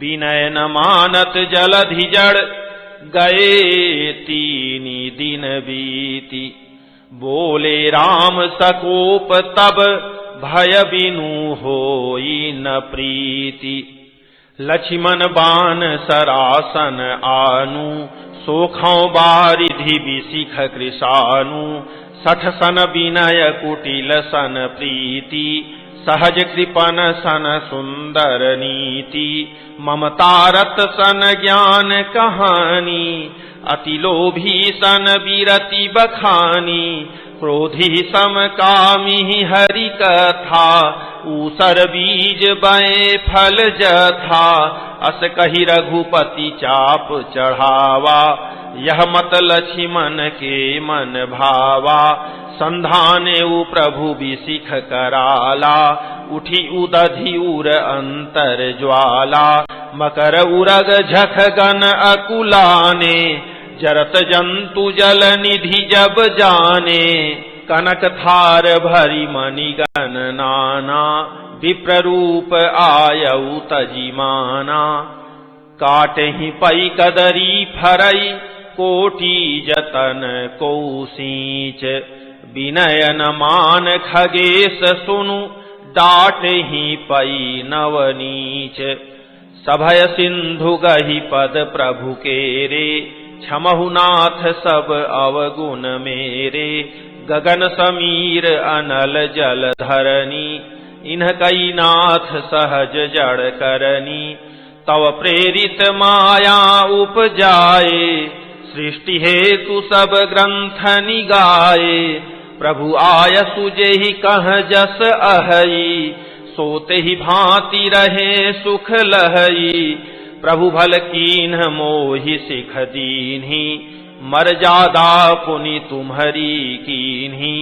विनय न मानत जलधि जड़, गए तीनी दिन बीती। बोले राम सकोप तब, भय बिनु होई न प्रीति। लक्ष्मण बान सरासन आनु, सोखौ बारिधि बिसिख कृशानु। सठ सन विनय कुटिल सन प्रीति, सहज कृपन सन सुंदर नीति। ममतारत सन ज्ञान कहानी, अति लोभी सन विरति बखानी। क्रोधी सम कामी हरि कथा, ऊसर बीज बए फल जथा। अस कहि रघुपति चाप चढ़ावा, यह मत लक्ष्मण के मन भावा। संधाने उ प्रभु बिसिख कराला, उठी उदधि उर अंतर ज्वाला। मकर उरग झख गन अकुलाने, जरत जंतु जल निधि जब जाने। कनक थार भरी मणिगण नाना, विप्र रूप आयउ तजिमाना। काटहि पै कदरी फरई, कोटि जतन को सींच। विनय न मान खगेश सुनु, डाटहि पै नवनीच। सभय सिंधु गहि पद प्रभु केरे, क्षमहु नाथ सब अवगुण मेरे। गगन समीर अनल जल धरनी, इन्ह कई नाथ सहज जड़ करनी। तव प्रेरित माया उपजाए, सृष्टि हेतु सब ग्रंथ निगाए। प्रभु आय सुजेहि कह जस अहई, सोते ही भांति रहे सुख लहई। प्रभु भल कीन्ह मोहि सिख दीन्ही, मर्यादा पुनि तुम्हरी कीन्ही।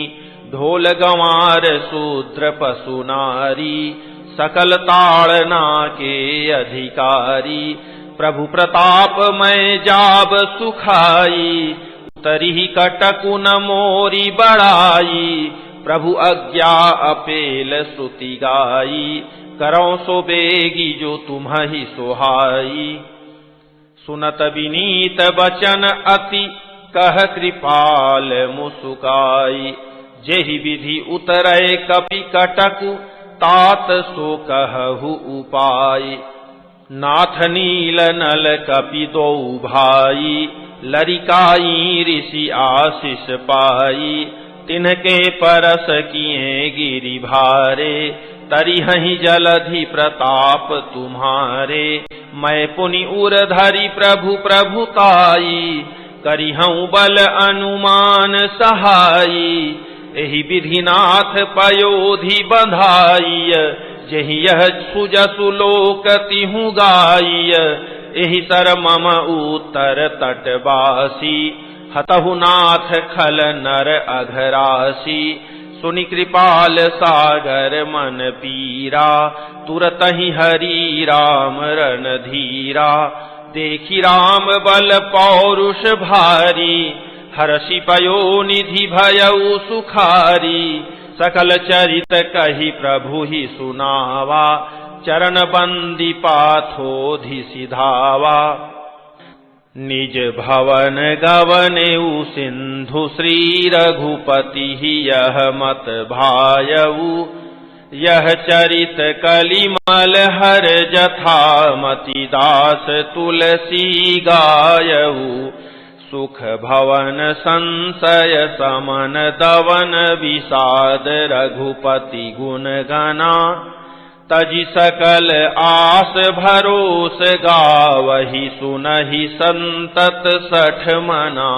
ढोल गंवार शूद्र पशु नारी, सकल ताड़ना के अधिकारी। प्रभु प्रताप मैं जाब सुखाई, उतरी कटकु न मोरी बड़ाई। प्रभु आज्ञा अपेल श्रुति गाई, करौ सो बेगी जो तुम्हि सोहाई। सुनत विनीत बचन अति, कह कृपाल मुसुकाई। जेहि विधि उतरै कपि कटकु, तात सो कहु उपाय। नाथ नील नल कपि दो भाई, लरिकाई ऋषि आशीष पाई। तिनके परस किए गिरि भारे, तरिहहि जलधि प्रताप तुम्हारे। मैं पुनि उर धरि प्रभु प्रभुताई, करिहऊँ बल अनुमान सहाई। एहि विधिनाथ पयोधि बंधाई, जेहि यह सुजसु लोक तिहु गाई। एहि सर मम उत्तर तटवासी, हतहु नाथ खल नर अघरासी, सुनि कृपाल सागर मन पीरा, तुरत ही हरि राम रणधीरा, देखी राम बल पौरुष भारी, हर्षि पयोनिधि भयउ सुखारी, सकल चरित कहि प्रभु ही सुनावा, चरण बंदी पाथोधि सिधावा। निज भवन गवनेउ सिंधु श्री रघुपति यह मत भायऊ, यह चरित कलिमल हर जथा मति दास तुलसी गायऊ, सुख भवन संशय समन दवन विषाद रघुपति गुण गना, तजि सकल आस भरोस गावहि सुनहि संतत सठ मना,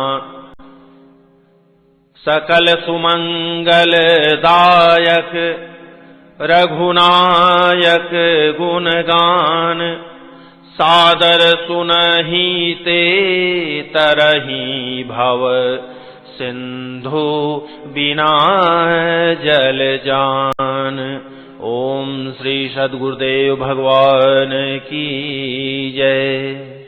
सकल सुमंगल दायक रघुनायक गुणगान, सादर सुनहि ते तरहि भव सिंधु बिना जल जान। ओम श्री सद्गुरुदेव भगवान की जय।